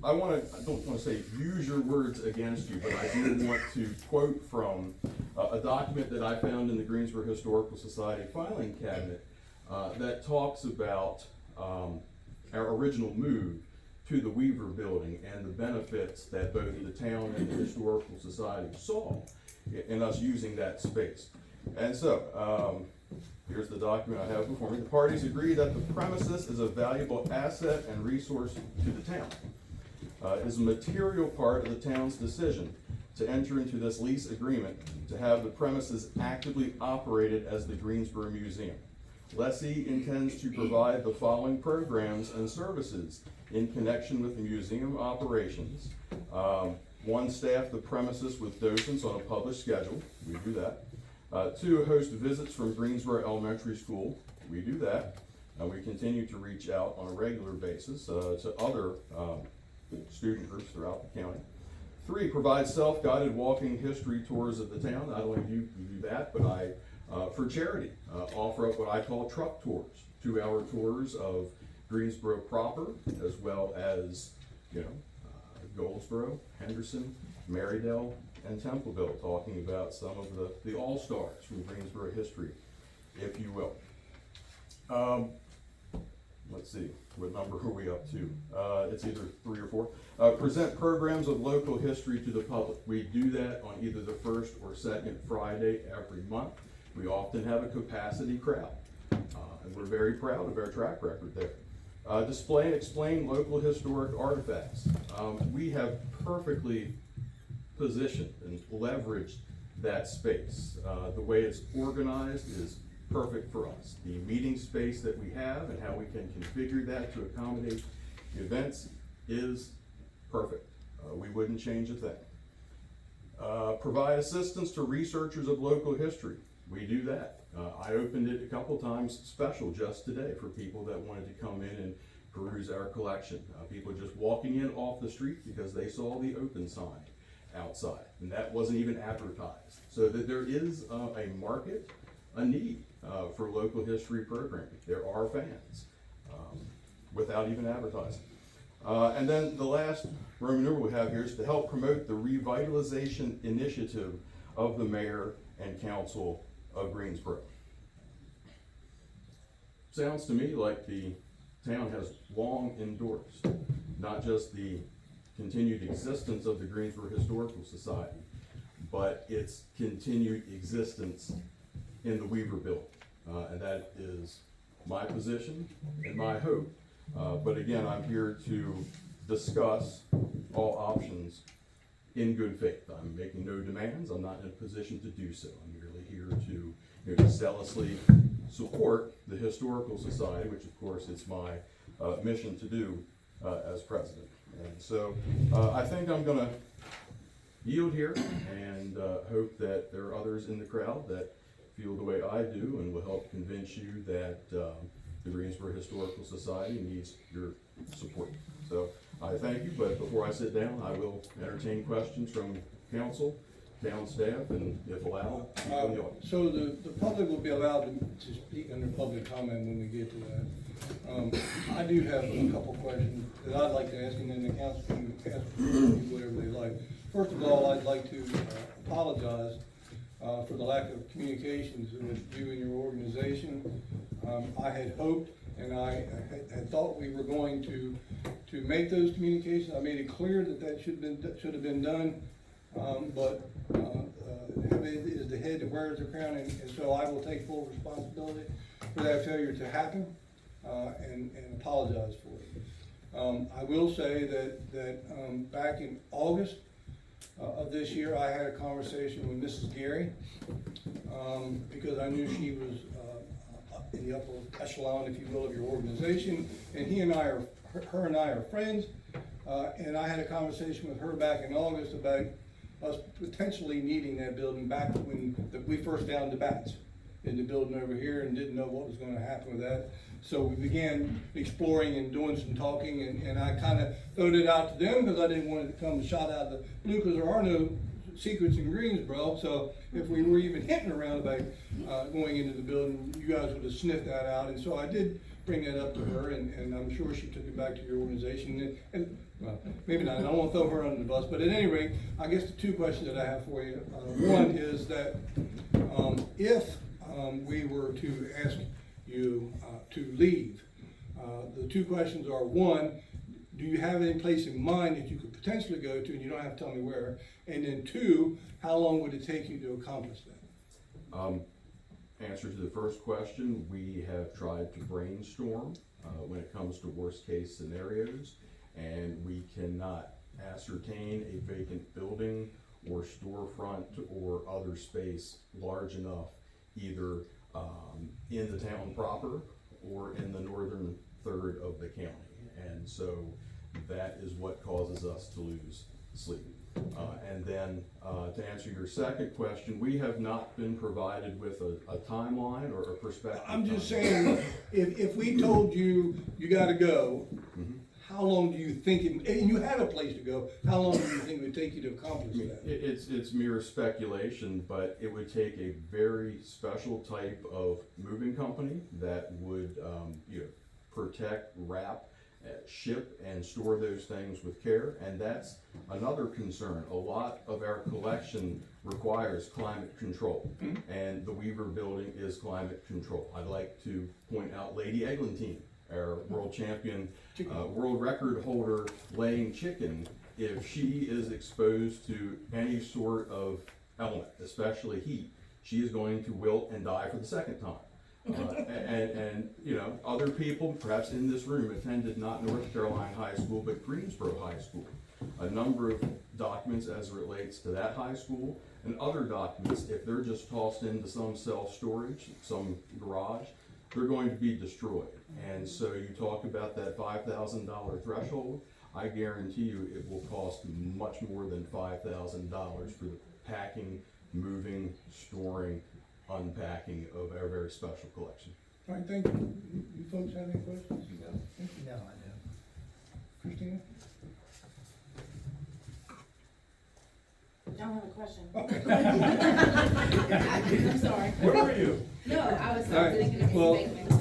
I don't want to say use your words against you, but I do want to quote from a document that I found in the Greensboro Historical Society filing cabinet that talks about our original move to the Weaver Building and the benefits that both the town and the Historical Society saw in us using that space. And so, here's the document I have before me. The parties agree that the premises is a valuable asset and resource to the town. It is a material part of the town's decision to enter into this lease agreement to have the premises actively operated as the Greensboro Museum. Lessee intends to provide the following programs and services in connection with the museum operations. One, staff the premises with docents on a published schedule. We do that. Two, host visits from Greensboro Elementary School. We do that. We continue to reach out on a regular basis to other student groups throughout the county. 3, provide self-guided walking history tours of the town. Not only do you do that, but I, for charity, offer up what I call truck tours, 2-hour tours of Greensboro proper, as well as, Goldsboro, Henderson, Marydale, and Templeville, talking about some of the all-stars from Greensboro history, if you will. Let's see, what number are we up to? It's either 3 or 4. Present programs of local history to the public. We do that on either the first or second Friday every month. We often have a capacity crowd, and we're very proud of our track record there. Display and explain local historic artifacts. We have perfectly positioned and leveraged that space. The way it's organized is perfect for us. The meeting space that we have and how we can configure that to accommodate events is perfect. We wouldn't change a thing. Provide assistance to researchers of local history. We do that. I opened it a couple times special just today for people that wanted to come in and peruse our collection. People just walking in off the street because they saw the open sign outside, and that wasn't even advertised. So that there is a market, a need for local history programming. There are fans without even advertising. And then the last Roman numeral we have here is to help promote the revitalization initiative of the mayor and council of Greensboro. Sounds to me like the town has long endorsed not just the continued existence of the Greensboro Historical Society, but its continued existence in the Weaver Building. And that is my position and my hope. But again, I'm here to discuss all options in good faith. I'm making no demands. I'm not in a position to do so. I'm merely here to zealously support the Historical Society, which of course is my mission to do as president. And so I think I'm gonna yield here and hope that there are others in the crowd that feel the way I do and will help convince you that the Greensboro Historical Society needs your support. So I thank you, but before I sit down, I will entertain questions from council, town staff, and if allowed, from the audience. So the public will be allowed to speak under public comment when we get to that. I do have a couple questions that I'd like to ask, and then the council can ask whatever they like. First of all, I'd like to apologize for the lack of communications with you and your organization. I had hoped and I had thought we were going to make those communications. I made it clear that should have been done, but heaven is the head that wears the crown, and so I will take full responsibility for that failure to happen, and apologize for it. I will say that back in August of this year, I had a conversation with Mrs. Gary, because I knew she was in the upper echelon, if you will, of your organization, and her and I are friends, and I had a conversation with her back in August about us potentially needing that building back when we first found the bats in the building over here and didn't know what was going to happen with that. So we began exploring and doing some talking, and I kind of throwed it out to them because I didn't want it to come shot out of the blue, because there are no secrets in Greensboro. So if we were even hinting around about going into the building, you guys would have sniffed that out. And so I did bring that up to her, and I'm sure she took it back to your organization. And well, maybe not. I don't want to throw her under the bus, but at any rate, I guess the two questions that I have for you. One is that if we were to ask you to leave, the two questions are: one, do you have any place in mind that you could potentially go to, and you don't have to tell me where? And then two, how long would it take you to accomplish that? Answer to the first question, we have tried to brainstorm when it comes to worst case scenarios, and we cannot ascertain a vacant building or storefront or other space large enough either in the town proper or in the northern third of the county. And so that is what causes us to lose sleep. And then to answer your second question, we have not been provided with a timeline or a perspective. I'm just saying, if we told you, you gotta go, Mhm. how long do you think, and you have a place to go, how long do you think it would take you to accomplish I mean, that? it's mere speculation, but it would take a very special type of moving company that would, protect, wrap, ship and store those things with care, and that's another concern. A lot of our collection requires climate control, and the Weaver building is climate control. I'd like to point out Lady Eglantine, our world champion, world record holder laying chicken. If she is exposed to any sort of element, especially heat, she is going to wilt and die for the second time. And other people, perhaps in this room, attended not North Carolina High School, but Greensboro High School. A number of documents as it relates to that high school, and other documents, if they're just tossed into some self-storage, some garage, they're going to be destroyed. And so you talk about that $5,000 threshold, I guarantee you it will cost much more than $5,000 for the packing, moving, storing, unpacking of our very special collection. All right, thank you. You folks have any questions? No, I don't. Christina? Don't have a question. Okay. I'm sorry. Where were you? No, I was All right, thinking of well, statements.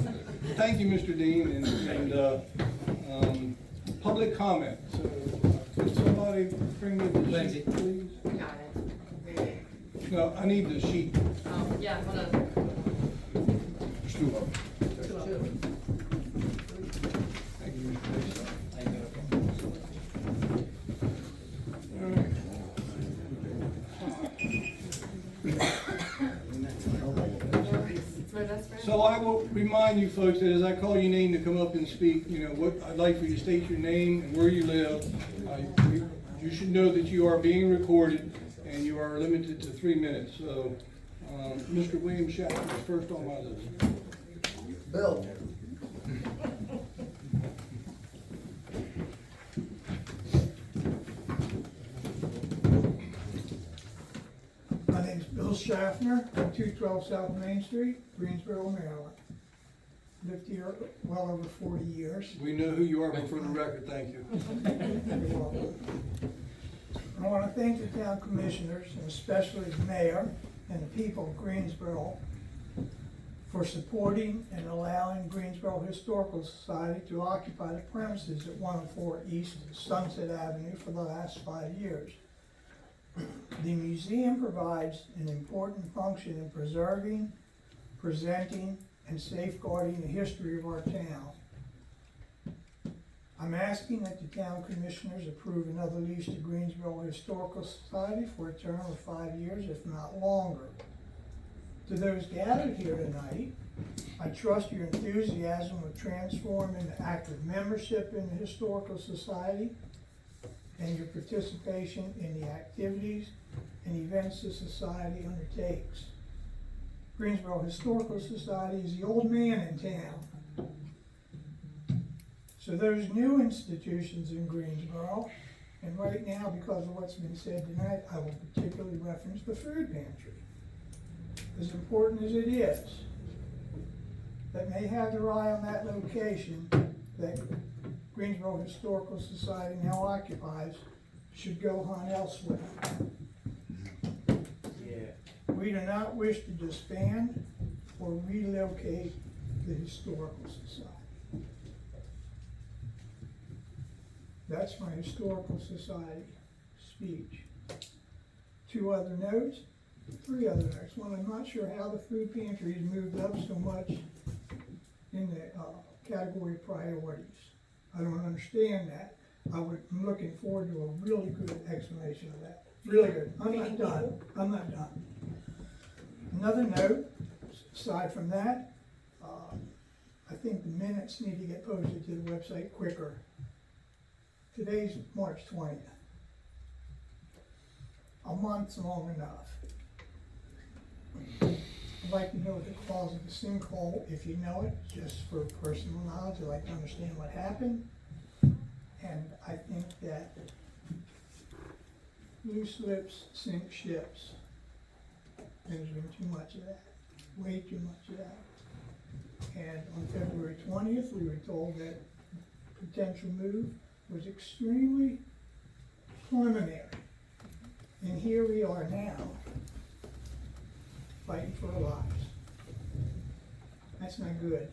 Thank you, Mr. Dean, and public comment. So, could somebody bring me the Lindsay. sheet, please? Got it. No, I need the sheet. Yeah, hold on. There's two of them. Thank you, Mr. Bayside. All right. It's my best friend. So I will remind you folks that as I call your name to come up and speak, what I'd like for you to state your name and where you live. You should know that you are being recorded and you are limited to 3 minutes. So, Mr. William Shatner is first on my list. Bill. My name's Bill Schaffner, 212 South Main Street, Greensboro, Maryland. Lived here well over 40 years. We know who you are, but for the record, thank you. You're welcome. I want to thank the town commissioners, and especially the mayor and the people of Greensboro, for supporting and allowing Greensboro Historical Society to occupy the premises at 104 East Sunset Avenue for the last 5 years. The museum provides an important function in preserving, presenting, and safeguarding the history of our town. I'm asking that the town commissioners approve another lease to Greensboro Historical Society for a term of 5 years, if not longer. To those gathered here tonight, I trust your enthusiasm will transform into active membership in the Historical Society and your participation in the activities and events the society undertakes. Greensboro Historical Society is the old man in town. So those new institutions in Greensboro, and right now, because of what's been said tonight, I will particularly reference the food pantry. As important as it is, that may have their eye on that location that Greensboro Historical Society now occupies, should go hunt elsewhere. We do not wish to disband or relocate the Historical Society. That's my Historical Society speech. 2 other notes, 3 other notes. One, I'm not sure how the food pantry has moved up so much in the category of priorities. I don't understand that. I'm looking forward to a really good explanation of that. Really good. I'm not done. Another note, aside from that, I think the minutes need to get posted to the website quicker. Today's March 20th. A month's long enough. I'd like to know the cause of the sinkhole, if you know it, just for personal knowledge. I'd like to understand what happened. And I think that loose lips sink ships. There's been too much of that, way too much of that. And on February 20th, we were told that potential move was extremely preliminary. And here we are now, fighting for our lives. That's not good.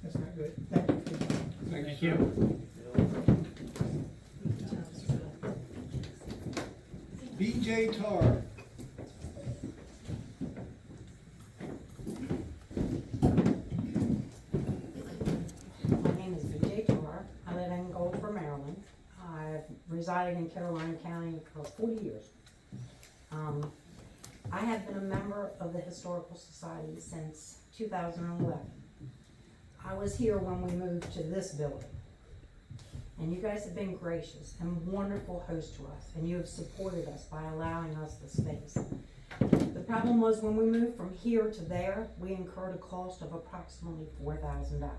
That's not good. Thank you for your time. Thank you. BJ Tar. My name is BJ Tar. I live in Goldsboro, Maryland. I've resided in Caroline County for 40 years. I have been a member of the Historical Society since 2011. I was here when we moved to this building. And you guys have been gracious and wonderful hosts to us, and you have supported us by allowing us the space. The problem was when we moved from here to there, we incurred a cost of approximately $4,000.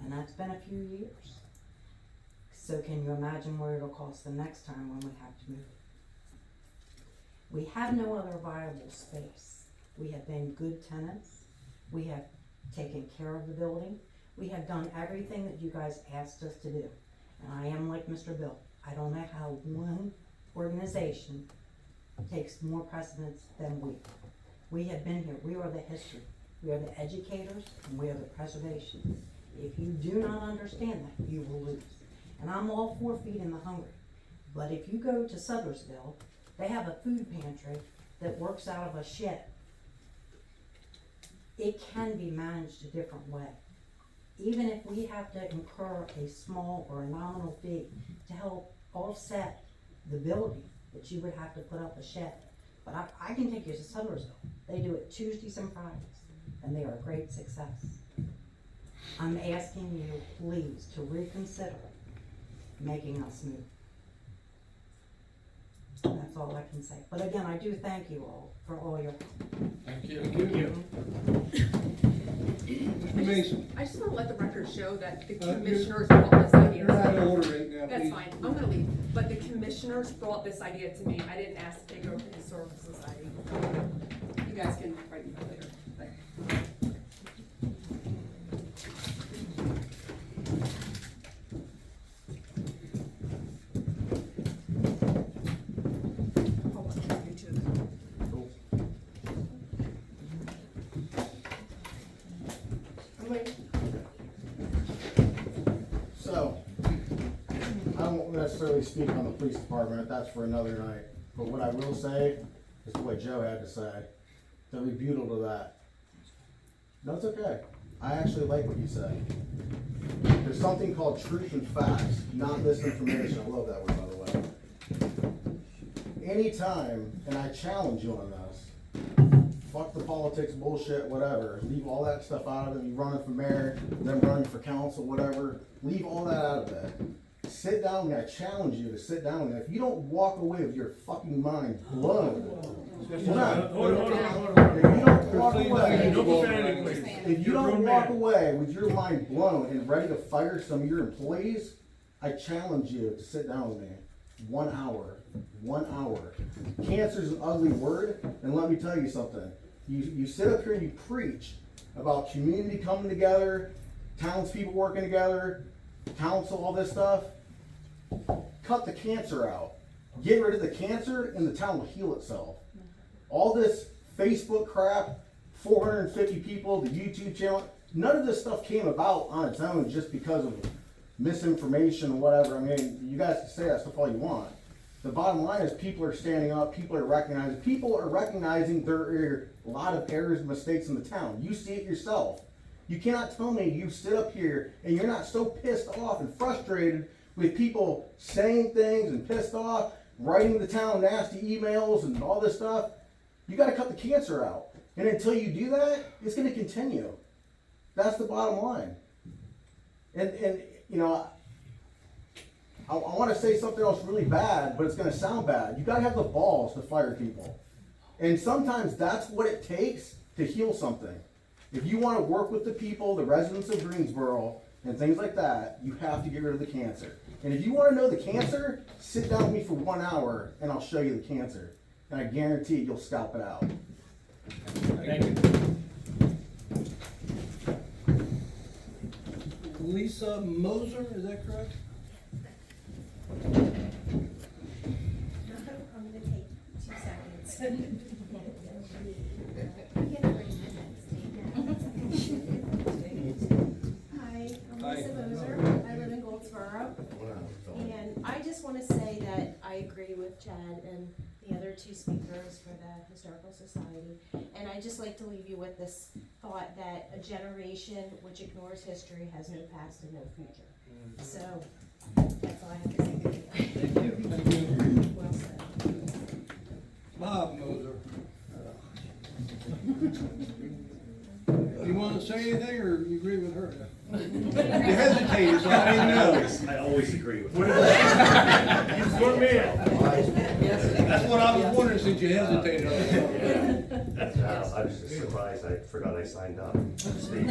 And that's been a few years. So can you imagine what it'll cost the next time when we have to move? We have no other viable space. We have been good tenants. We have taken care of the building. We have done everything that you guys asked us to do. And I am like Mr. Bill. I don't know how one organization takes more precedence than we. We have been here. We are the history. We are the educators, and we are the preservation. If you do not understand that, you will lose. And I'm all for feeding the hungry. But if you go to Sudlersville, they have a food pantry that works out of a shed. It can be managed a different way. Even if we have to incur a small or a nominal fee to help offset the building, that you would have to put up a shed. But I can take you to Sudlersville. They do it Tuesdays and Fridays, and they are a great success. I'm asking you, please, to reconsider making us move. That's all I can say. But again, I do thank you all for all your help. Thank you. Thank you. Mr. Mason. I just wanna let the record show that the you're- commissioners brought this idea. You're out of order right now, That's please. fine, I'm gonna leave, but the commissioners brought this idea to me, I didn't ask to take over the Historical Society. You guys can write me back later. Hold on, you two. So, I won't necessarily speak on the police department, that's for another night. But what I will say is what Joe had to say, the rebuttal to that. No, it's okay. I actually like what you said. There's something called truth and facts, not misinformation. I love that word, by the way. Anytime, and I challenge you on this, fuck the politics, bullshit, whatever. Leave all that stuff out of it. You running for mayor, then running for council, whatever. Leave all that out of it. Sit down, and I challenge you to sit down. And if you don't walk away with your fucking mind blown, hold on. If you don't walk away, No profanity, please. if you You're a don't grown walk man. away with your mind blown and ready to fire some of your employees, I challenge you to sit down with me. 1 hour. 1 hour. Cancer is an ugly word, and let me tell you something. You sit up here and you preach about community coming together, townspeople working together, council, all this stuff. Cut the cancer out. Get rid of the cancer, and the town will heal itself. All this Facebook crap, 450 people, the YouTube channel, none of this stuff came about on its own just because of misinformation or whatever. I mean, you guys can say that stuff all you want. The bottom line is people are standing up, people are recognizing there are a lot of errors and mistakes in the town. You see it yourself. You cannot tell me you sit up here and you're not so pissed off and frustrated with people saying things and pissed off, writing the town nasty emails and all this stuff. You gotta cut the cancer out. And until you do that, it's gonna continue. That's the bottom line. And you know, I wanna say something else really bad, but it's gonna sound bad. You gotta have the balls to fire people. And sometimes that's what it takes to heal something. If you wanna work with the people, the residents of Greensboro, and things like that, you have to get rid of the cancer. And if you wanna know the cancer, sit down with me for 1 hour and I'll show you the cancer. And I guarantee you'll scalp it out. Thank you. Lisa Moser, is that correct? Chad and the other two speakers for the Historical Society. And I'd just like to leave you with this thought that a generation which ignores history has no past and no future. So, that's all I have to say. Thank you. Well said. Bob Moser. You want to say anything, or you agree with her? You hesitated, so I didn't know. I always agree with What that. is it? Your man. That's what I was wondering since you hesitated. I was just surprised, I forgot I signed up to speak.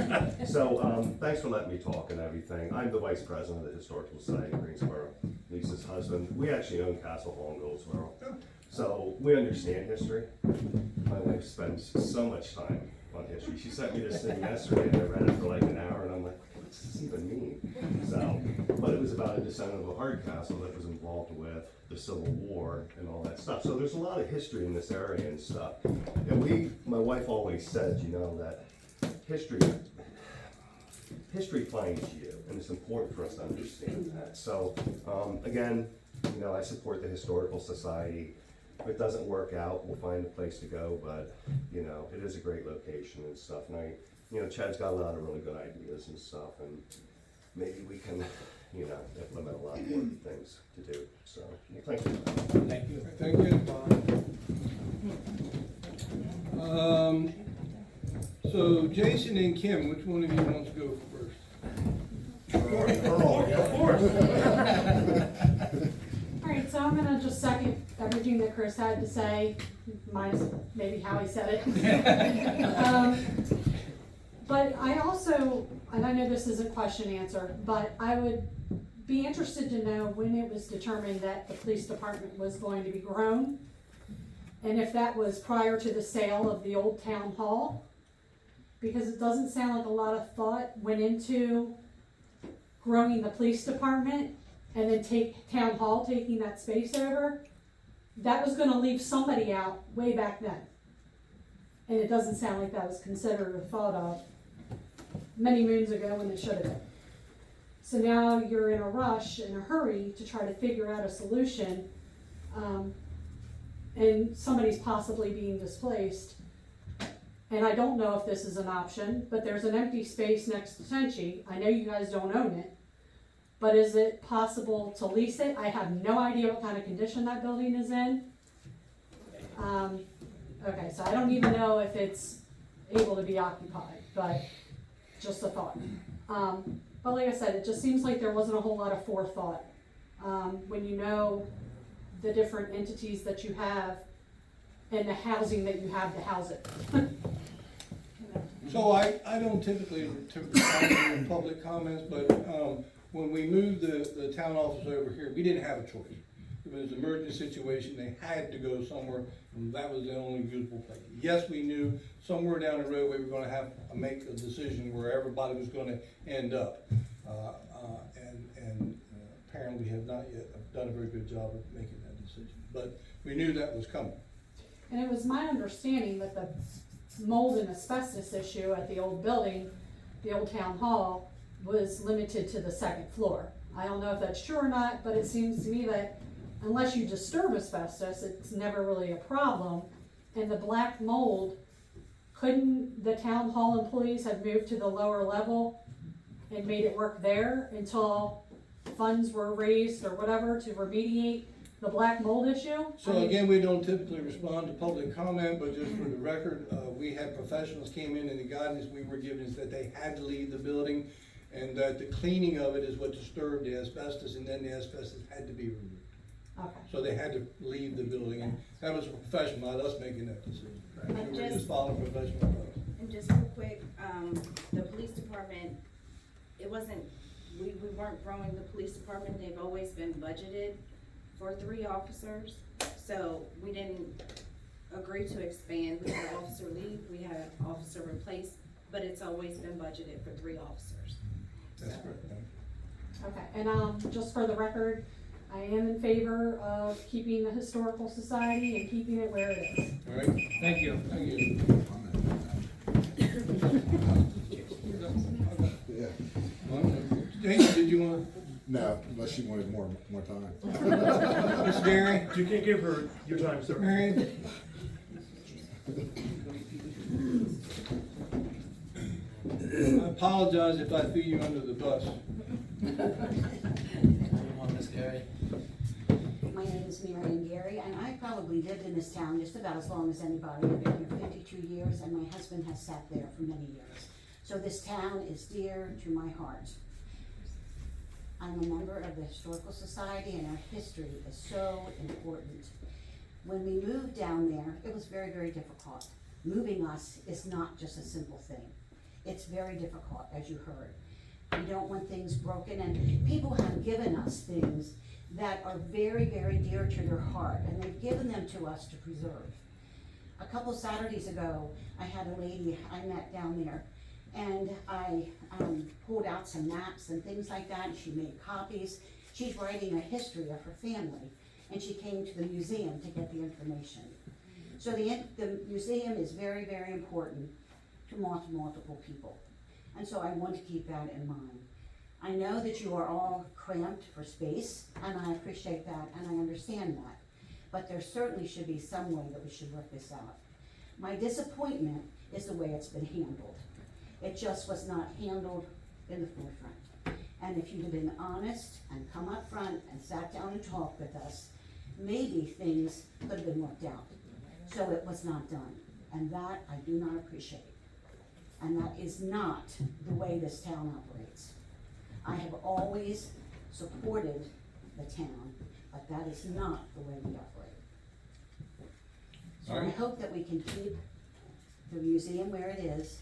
So, thanks for letting me talk and everything. I'm the vice president of the Historical Society of Greensboro, Lisa's husband. We actually own Castle Hall in Goldsboro. So, we understand history. My wife spends so much time on history. She sent me this thing yesterday and I read it for like an hour and I'm like, what does this even mean? So, but it was about a descendant of a Hardcastle that was involved with the Civil War and all that stuff. So there's a lot of history in this area and stuff. And my wife always said, you know, that history finds you, and it's important for us to understand that. So, again, you know, I support the Historical Society. If it doesn't work out, we'll find a place to go, but, you know, it is a great location and stuff. And you know, Chad's got a lot of really good ideas and stuff, and maybe we can, you know, implement a lot more things to do. So, thank you. Thank you. Thank you, Bob. So Jason and Kim, which one of you wants to go first? Of course. All right, so I'm gonna just second everything that Chris had to say, minus maybe how he said it. But I also, and I know this isn't question answer, but I would be interested to know when it was determined that the police department was going to be grown, and if that was prior to the sale of the old town hall, because it doesn't sound like a lot of thought went into growing the police department and then town hall taking that space over. That was gonna leave somebody out way back then. And it doesn't sound like that was considered or thought of many moons ago when it should have been. So now you're in a rush, in a hurry to try to figure out a solution, and somebody's possibly being displaced. And I don't know if this is an option, but there's an empty space next to Tenchi. I know you guys don't own it, but is it possible to lease it? I have no idea what kind of condition that building is in. Okay, so I don't even know if it's able to be occupied, but just a thought. But like I said, it just seems like there wasn't a whole lot of forethought. When you know the different entities that you have and the housing that you have to house it. So I don't typically respond to public comments, but when we moved the town office over here, we didn't have a choice. It was an emergency situation, they had to go somewhere, and that was the only usable place. Yes, we knew somewhere down the road we were gonna have to make a decision where everybody was gonna end up. And apparently we have not yet done a very good job of making that decision, but we knew that was coming. And it was my understanding that the mold and asbestos issue at the old building, the old town hall, was limited to the second floor. I don't know if that's true or not, but it seems to me that unless you disturb asbestos, it's never really a problem. And the black mold, couldn't the town hall employees have moved to the lower level and made it work there until funds were raised or whatever to remediate the black mold issue? So again, we don't typically respond to public comment, but just for the record, we had professionals came in and the guidance we were given is that they had to leave the building and that the cleaning of it is what disturbed the asbestos, and then the asbestos had to be removed. Okay. So they had to leave the building, and that was a professional, not us making that decision. We were just following professional advice. And just real quick, the police department, it wasn't, we weren't growing the police department, they've always been budgeted for 3 officers. So we didn't agree to expand, we had an officer leave, we had an officer replace, but it's always been budgeted for 3 officers. That's correct. Okay, and just for the record, I am in favor of keeping the Historical Society and keeping it where it is. All right. Thank you. Thank you. Jason, did you want? No, unless she wanted more time. Ms. Gary? You can't give her your time, sir. Marion? I apologize if I threw you under the bus. My name is Marion Gary, and I probably lived in this town just about as long as anybody. I've been here 52 years, and my husband has sat there for many years. So this town is dear to my heart. I'm a member of the Historical Society, and our history is so important. When we moved down there, it was very, very difficult. Moving us is not just a simple thing. It's very difficult, as you heard. We don't want things broken, and people have given us things that are very, very dear to their heart, and they've given them to us to preserve. A couple Saturdays ago, I had a lady I met down there, and I pulled out some maps and things like that, and she made copies. She's writing a history of her family, and she came to the museum to get the information. So the museum is very, very important to multiple people. And so I want to keep that in mind. I know that you are all cramped for space, and I appreciate that, and I understand that. But there certainly should be some way that we should work this out. My disappointment is the way it's been handled. It just was not handled in the forefront. And if you'd have been honest and come up front and sat down and talked with us, maybe things could have been worked out. So it was not done, and that I do not appreciate. And that is not the way this town operates. I have always supported the town, but that is not the way we operate. So I hope that we can keep the museum where it is,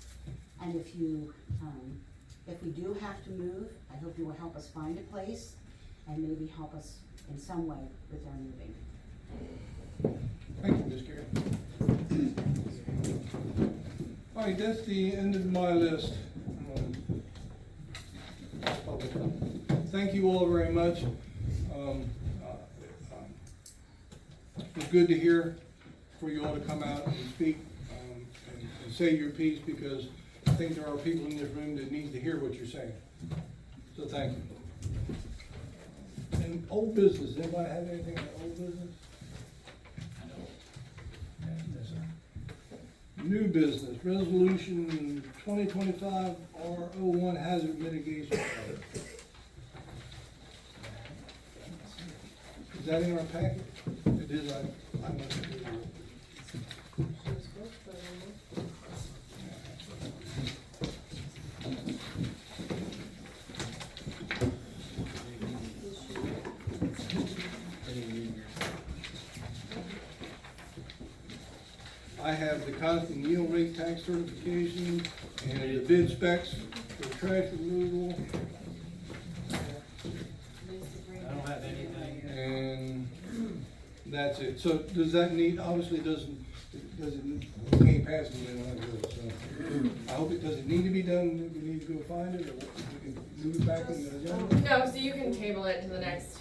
and if we do have to move, I hope you will help us find a place and maybe help us in some way with our moving. Thank you, Ms. Gary. All right, that's the end of my list. Thank you all very much. It was good to hear for you all to come out and speak and say your piece, because I think there are people in this room that need to hear what you're saying. So thank you. And old business, anybody have anything on old business? New business, resolution 2025 R01 hazard mitigation plan. Is that in our packet? It is, I must have read it. I have the constant yield rate tax certification and the bid specs for trash removal. I don't have anything. And that's it. So does that need, obviously doesn't, we can't pass it, we don't have to do it, so. I hope it, does it need to be done, we need to go find it, or we can move it back in the agenda? No, so you can table it to the next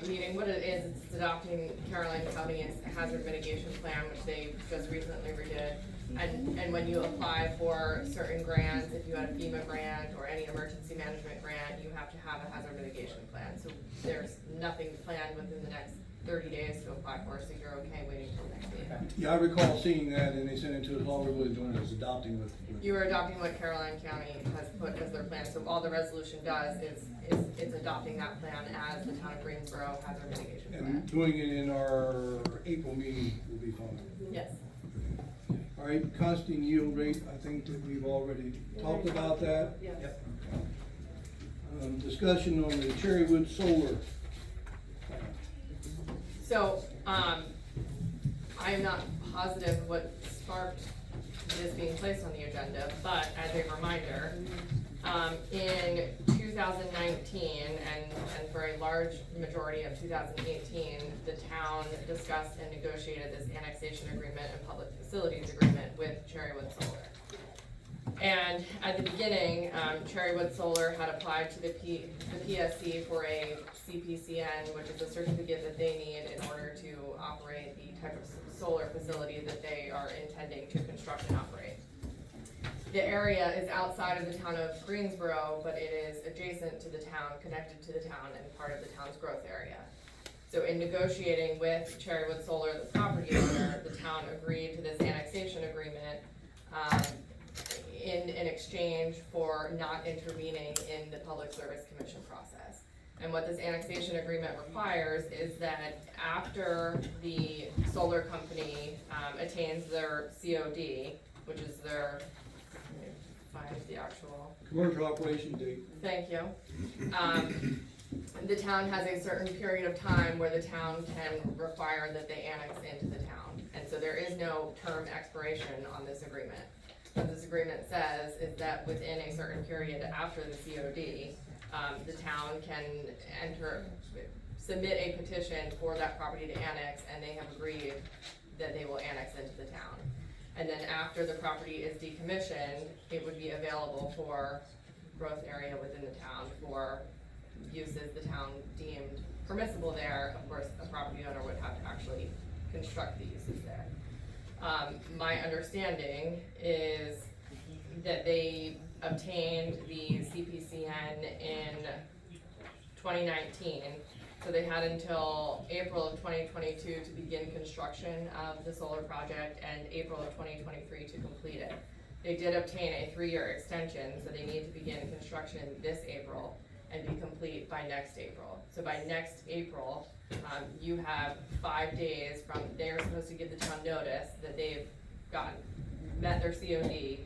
meeting. What it is, it's adopting Caroline County's hazard mitigation plan, which they just recently redid. And when you apply for certain grants, if you had a FEMA grant or any emergency management grant, you have to have a hazard mitigation plan. So there's nothing planned within the next 30 days to apply for, so you're okay waiting till next meeting. Yeah, I recall seeing that, and they sent it to us, all we're really doing is adopting with. You are adopting what Caroline County has put as their plan, so all the resolution does is it's adopting that plan as the town of Greensboro hazard mitigation plan. And doing it in our April meeting will be fine. Yes. All right, constant yield rate, I think that we've already talked about that. Yep. Discussion on the Cherrywood Solar. So, I am not positive what sparked this being placed on the agenda, but as a reminder, in 2019 and for a large majority of 2018, the town discussed and negotiated this annexation agreement and public facilities agreement with Cherrywood Solar. And at the beginning, Cherrywood Solar had applied to the PSC for a CPCN, which is a certificate that they need in order to operate the type of solar facility that they are intending to construct and operate. the area is outside of the town of Greensboro, but it is adjacent to the town, connected to the town, and part of the town's growth area. So in negotiating with Cherrywood Solar, the property owner, the town agreed to this annexation agreement, in exchange for not intervening in the Public Service Commission process. And what this annexation agreement requires is that after the solar company, attains their COD, which is their, let me find the actual. Commercial operation date. Thank you. The town has a certain period of time where the town can require that they annex into the town. And so there is no term expiration on this agreement. What this agreement says is that within a certain period after the COD, the town can submit a petition for that property to annex, and they have agreed that they will annex into the town. And then after the property is decommissioned, it would be available for growth area within the town for uses the town deemed permissible there. Of course, a property owner would have to actually construct the uses there. My understanding is that they obtained the CPCN in 2019. So they had until April of 2022 to begin construction of the solar project and April of 2023 to complete it. They did obtain a 3-year extension, so they need to begin construction this April and be complete by next April. So by next April, you have 5 days from, they're supposed to give the town notice that they've met their COD,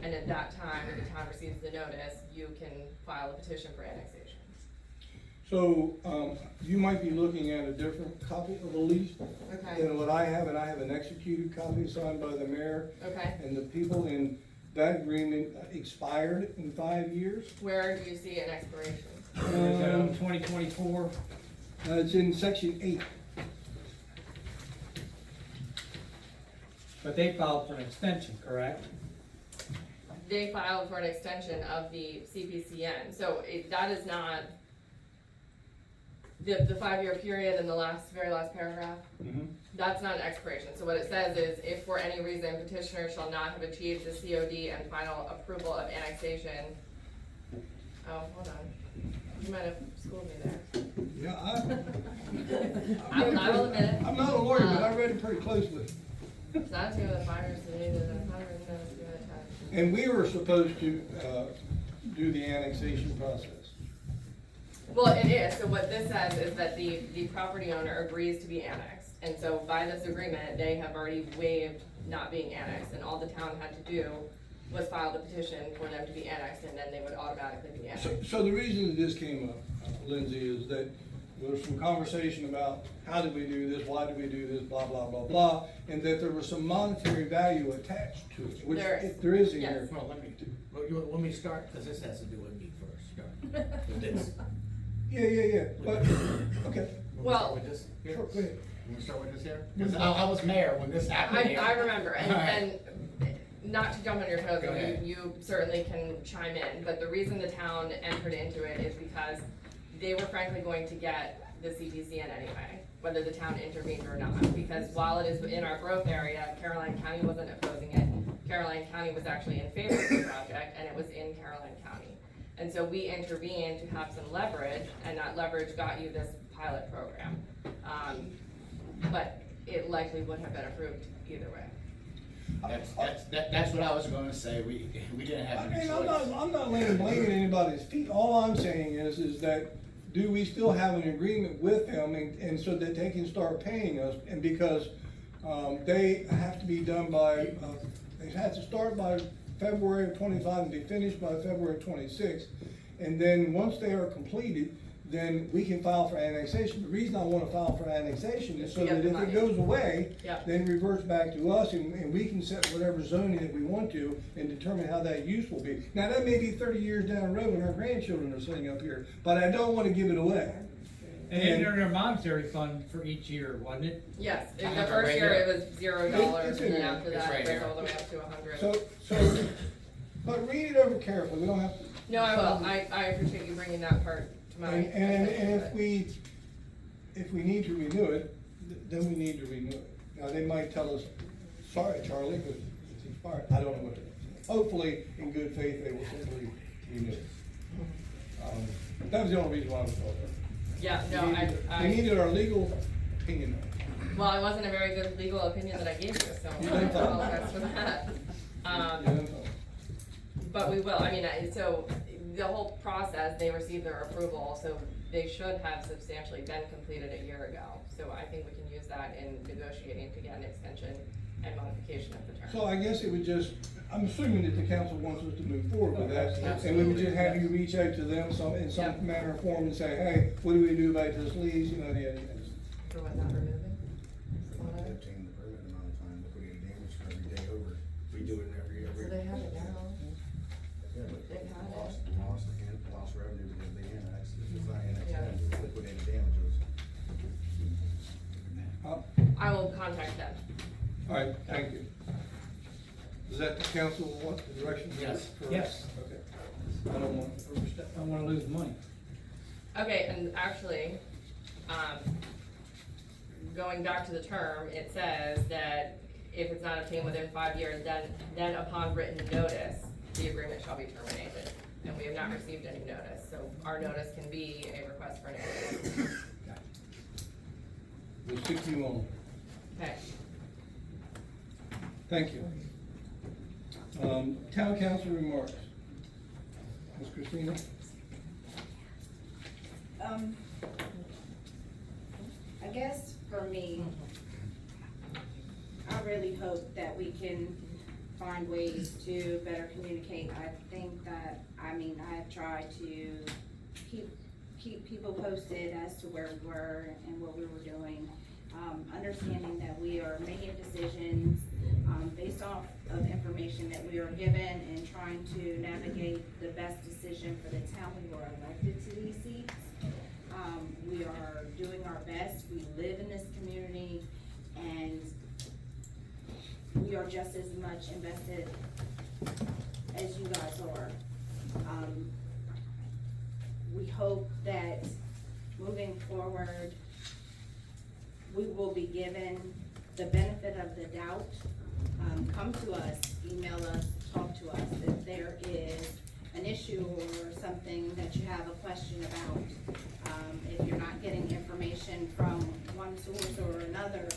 and at that time, when the town receives the notice, you can file a petition for annexation. So, you might be looking at a different copy of the lease Okay. than what I have, and I have an executed copy signed by the mayor. Okay. And the people in that agreement expired in 5 years. Where do you see an expiration? 2024. It's in section 8. But they filed for an extension, correct? They filed for an extension of the CPCN, so that is not the 5-year period in the very last paragraph. That's not an expiration. So what it says is, if for any reason petitioner shall not have achieved the COD and final approval of annexation. Oh, hold on. You might have schooled me there. Yeah, I will admit it. I'm not a lawyer, but I read it pretty closely. It's not two of the 5 years to the 5 years to the time. And we were supposed to do the annexation process. Well, it is, so what this says is that the property owner agrees to be annexed. And so by this agreement, they have already waived not being annexed, and all the town had to do was file the petition for them to be annexed, and then they would automatically be annexed. So the reason that this came up, Lindsay, is that there was some conversation about how did we do this, why did we do this, blah, blah, blah, blah, and that there was some monetary value attached to it, which there is in here. Well, let me start, because this has to do with me first. With this. Yeah, but, okay. Well, With this here? Sure, go ahead. You wanna start with this here? Because I was mayor when this happened here. I remember, All right. and not to jump on your toes, Go ahead. you certainly can chime in, but the reason the town entered into it is because they were frankly going to get the CPCN anyway, whether the town intervened or not, because while it is in our growth area, Caroline County wasn't opposing it. Caroline County was actually in favor of the project, and it was in Caroline County. And so we intervened to have some leverage, and that leverage got you this pilot program. But it likely would have been approved either way. That's what I was gonna say, we didn't have any choice. I'm not laying blame at anybody's feet. All I'm saying is that, do we still have an agreement with them and so that they can start paying us? And because, they have to be done by, they have to start by February of 25 and be finished by February of 26. And then once they are completed, then we can file for annexation. The reason I wanna file for annexation is so To get that the if it money. goes away, Yep. then it reverts back to us and we can set whatever zoning that we want to and determine how that use will be. Now, that may be 30 years down the road when our grandchildren are sitting up here, but I don't wanna give it away. And then there's a monetary fund for each year, wasn't it? Yes, I in the have it first right year here. it was $0, It's in and then here. after It's that, right it goes here. all the way up to 100. So, but read it over carefully, we don't have to. No, I will, I appreciate you bringing that part to my And attention, if we need to renew it, then we need to renew it. Now, they might tell us, sorry, Charlie, but it's expired, I don't know what it is. hopefully, in good faith, they will simply renew it. That was the only reason why I was called there. Yeah, no, We needed our legal opinion. well, it wasn't a very good legal opinion that I gave you, so You I done fine. apologize for that. But we will, I mean, so the whole process, they received their approval, so they should have substantially been completed a year ago. So I think we can use that in negotiating to get an extension and modification of the term. So I guess it would just, I'm assuming that the council wants us to move forward with that, and we would just have you reach out to them in some manner or form and say, hey, what do we do about this lease, you know, For what, not removing? Obtain the permit amount of time, if we get damage for every day over, we do it every. So they have it now. Yeah, but They have it. lost revenue because they annexed, if it's not annexed, Yeah. then we liquidate damages. I will contact them. All right, thank you. Does that the council want the direction? Yes. Yes. Okay. I don't want to overstep. I don't wanna lose money. Okay, and actually, going back to the term, it says that if it's not obtained within 5 years, then upon written notice, the agreement shall be terminated. And we have not received any notice, so our notice can be a request for an extension. We'll stick you on. Okay. Thank you. Town council remarks. Ms. Christina? I guess for me, I really hope that we can find ways to better communicate. I think that, I mean, I have tried to keep people posted as to where we were and what we were doing. Understanding that we are making decisions, based off of information that we are given and trying to navigate the best decision for the town. We were elected to these seats. We are doing our best. We live in this community and we are just as much invested as you guys are. We hope that moving forward, we will be given the benefit of the doubt. Come to us, email us, talk to us if there is an issue or something that you have a question about. If you're not getting information from one source or another,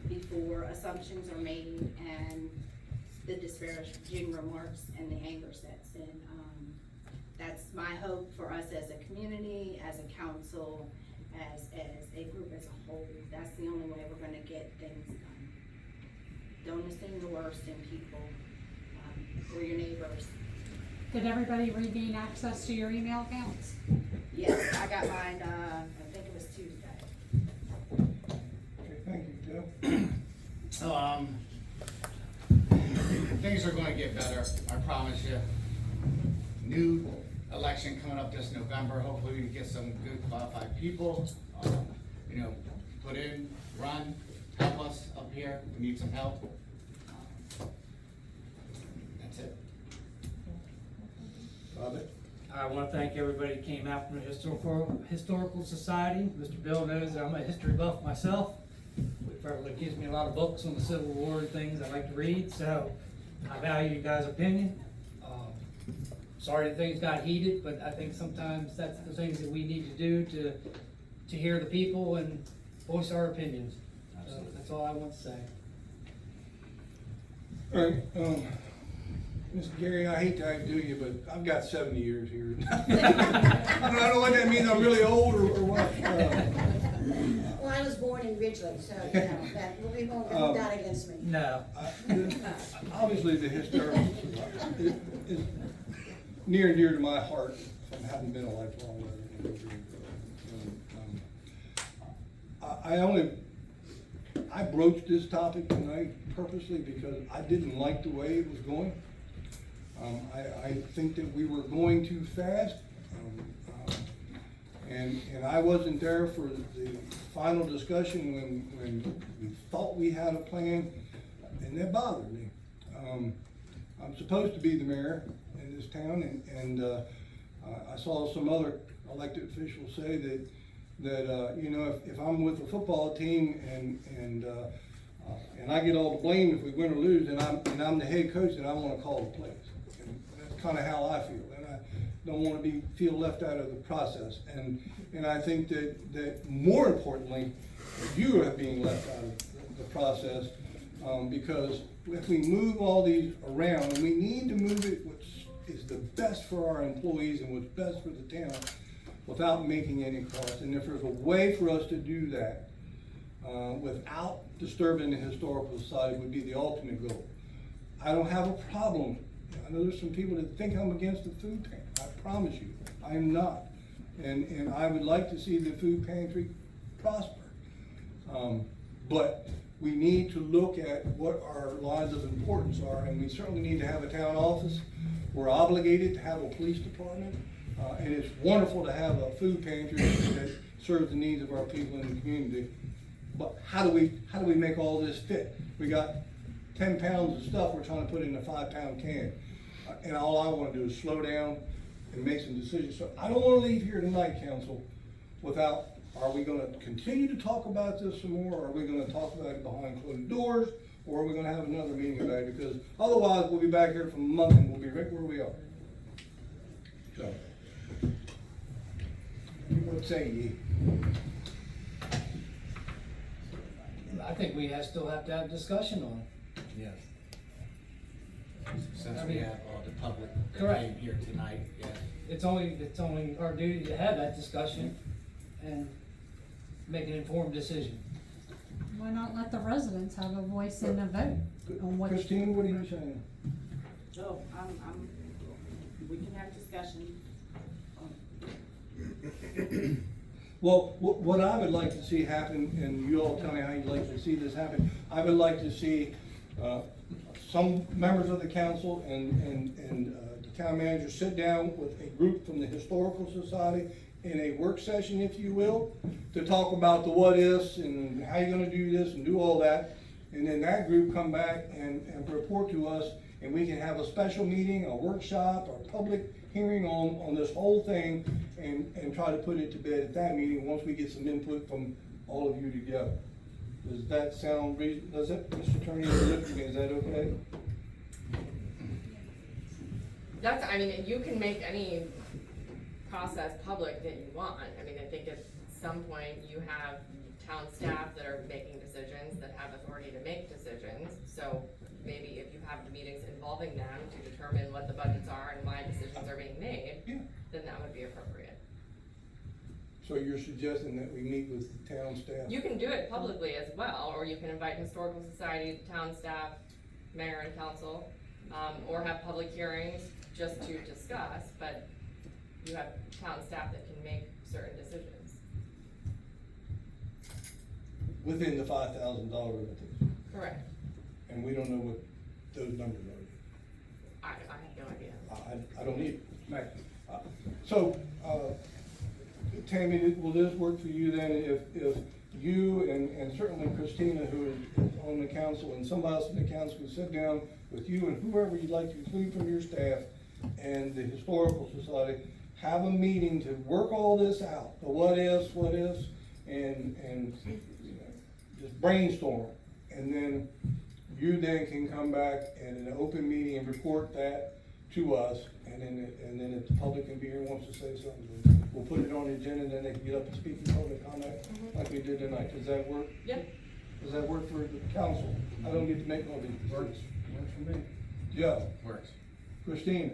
before assumptions are made and the disparaging remarks and the anger sets in. That's my hope for us as a community, as a council, as a group as a whole. That's the only way we're gonna get things done. Don't assume the worst in people, or your neighbors. Did everybody regain access to your email accounts? Yes, I got mine, I think it was Tuesday. Okay, thank you, Joe. Things are gonna get better, I promise you. New election coming up this November, hopefully we can get some good qualified people, put in, run, help us up here, we need some help. That's it. Robert? I wanna thank everybody that came out from the Historical Society. Mr. Bill knows that I'm a history buff myself. It gives me a lot of books on the Civil War and things I like to read, so I value you guys' opinion. Sorry that things got heated, but I think sometimes that's the things that we need to do to hear the people and voice our opinions. So that's all I want to say. All right, Mr. Gary, I hate to outdo you, but I've got 70 years here. I don't know what that means, I'm really old or what. Well, I was born in Ridgeland, so, that we won't hold that against me. No. Obviously, the historical is near and dear to my heart, from having been a lifelong resident. I broached this topic tonight purposely because I didn't like the way it was going. I think that we were going too fast. And I wasn't there for the final discussion when we thought we had a plan, and that bothered me. I'm supposed to be the mayor in this town, and I saw some other elected officials say that if I'm with a football team and And I get all the blame if we win or lose, and I'm the head coach, and I wanna call the plays. And that's kinda how I feel, and I don't wanna feel left out of the process. And I think that more importantly, you are being left out of the process, because if we move all these around, and we need to move it, which is the best for our employees and what's best for the town, without making any cost, and if there's a way for us to do that, without disturbing the historical society, would be the ultimate goal. I don't have a problem. I know there's some people that think I'm against the food pantry. I promise you, I am not. And I would like to see the food pantry prosper. But we need to look at what our lines of importance are, and we certainly need to have a town office. We're obligated to have a police department, and it's wonderful to have a food pantry that serves the needs of our people in the community. But how do we make all this fit? We got 10 pounds of stuff we're trying to put in a 5-pound can. And all I wanna do is slow down and make some decisions. So I don't wanna leave here tonight, council, without, are we gonna continue to talk about this some more? Or are we gonna talk about it behind closed doors? Or are we gonna have another meeting about it? Because otherwise, we'll be back here for a month and we'll be right where we are. So, what say ye? I think we still have to have discussion on it. Yes. Since I we mean- have all the public Correct. came here tonight, yes. It's only our duty to have that discussion and make an informed decision. Why not let the residents have a voice and a vote on what? Christine, what are you saying? So, we can have discussion. Well, what I would like to see happen, and you all tell me how you'd like to see this happen, I would like to see, some members of the council and the town manager sit down with a group from the Historical Society in a work session, if you will, to talk about the what ifs and how you're gonna do this and do all that. And then that group come back and report to us, and we can have a special meeting, a workshop, or public hearing on this whole thing, and try to put it to bed at that meeting, once we get some input from all of you together. Does that sound reasonable? Does it, Mr. Attorney, look at me, is that okay? I mean, you can make any process public that you want. I mean, I think at some point you have town staff that are making decisions, that have authority to make decisions. So maybe if you have the meetings involving them to determine what the budgets are and why decisions are being made, then that would be appropriate. So you're suggesting that we meet with the town staff? You can do it publicly as well, or you can invite Historical Society, town staff, mayor and council, or have public hearings just to discuss, but you have town staff that can make certain decisions. Within the $5,000 limitation? Correct. And we don't know what those numbers are? I have no idea. I don't need it. So, Tammy, will this work for you then, if you and certainly Christina, who is on the council, and somebody else in the council can sit down with you and whoever you'd like to include from your staff and the Historical Society, have a meeting to work all this out, the what ifs, and you know, just brainstorm. And then you then can come back and in an open meeting and report that to us, and then if the public can be here and wants to say something, then we'll put it on the agenda, and then they can get up and speak in public comment like we did tonight. Does that work? Yep. Does that work for the council? I don't get to make all these decisions. Works for me. Joe? Works. Christina?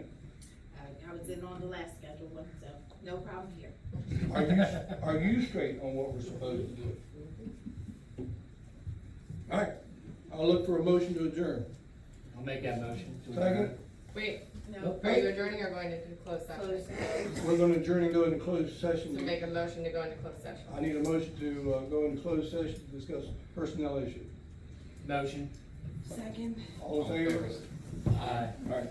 I was in on the last scheduled one, so no problem here. Are you straight on what we're supposed to do? All right, I'll look for a motion to adjourn. I'll make that motion. Second? Wait, No. are you adjourning or going to close session? We're gonna adjourn and go into closed session. So make a motion to go into closed session. I need a motion to go into closed session to discuss personnel issues. Motion. Second. All in favor? Aye. All right.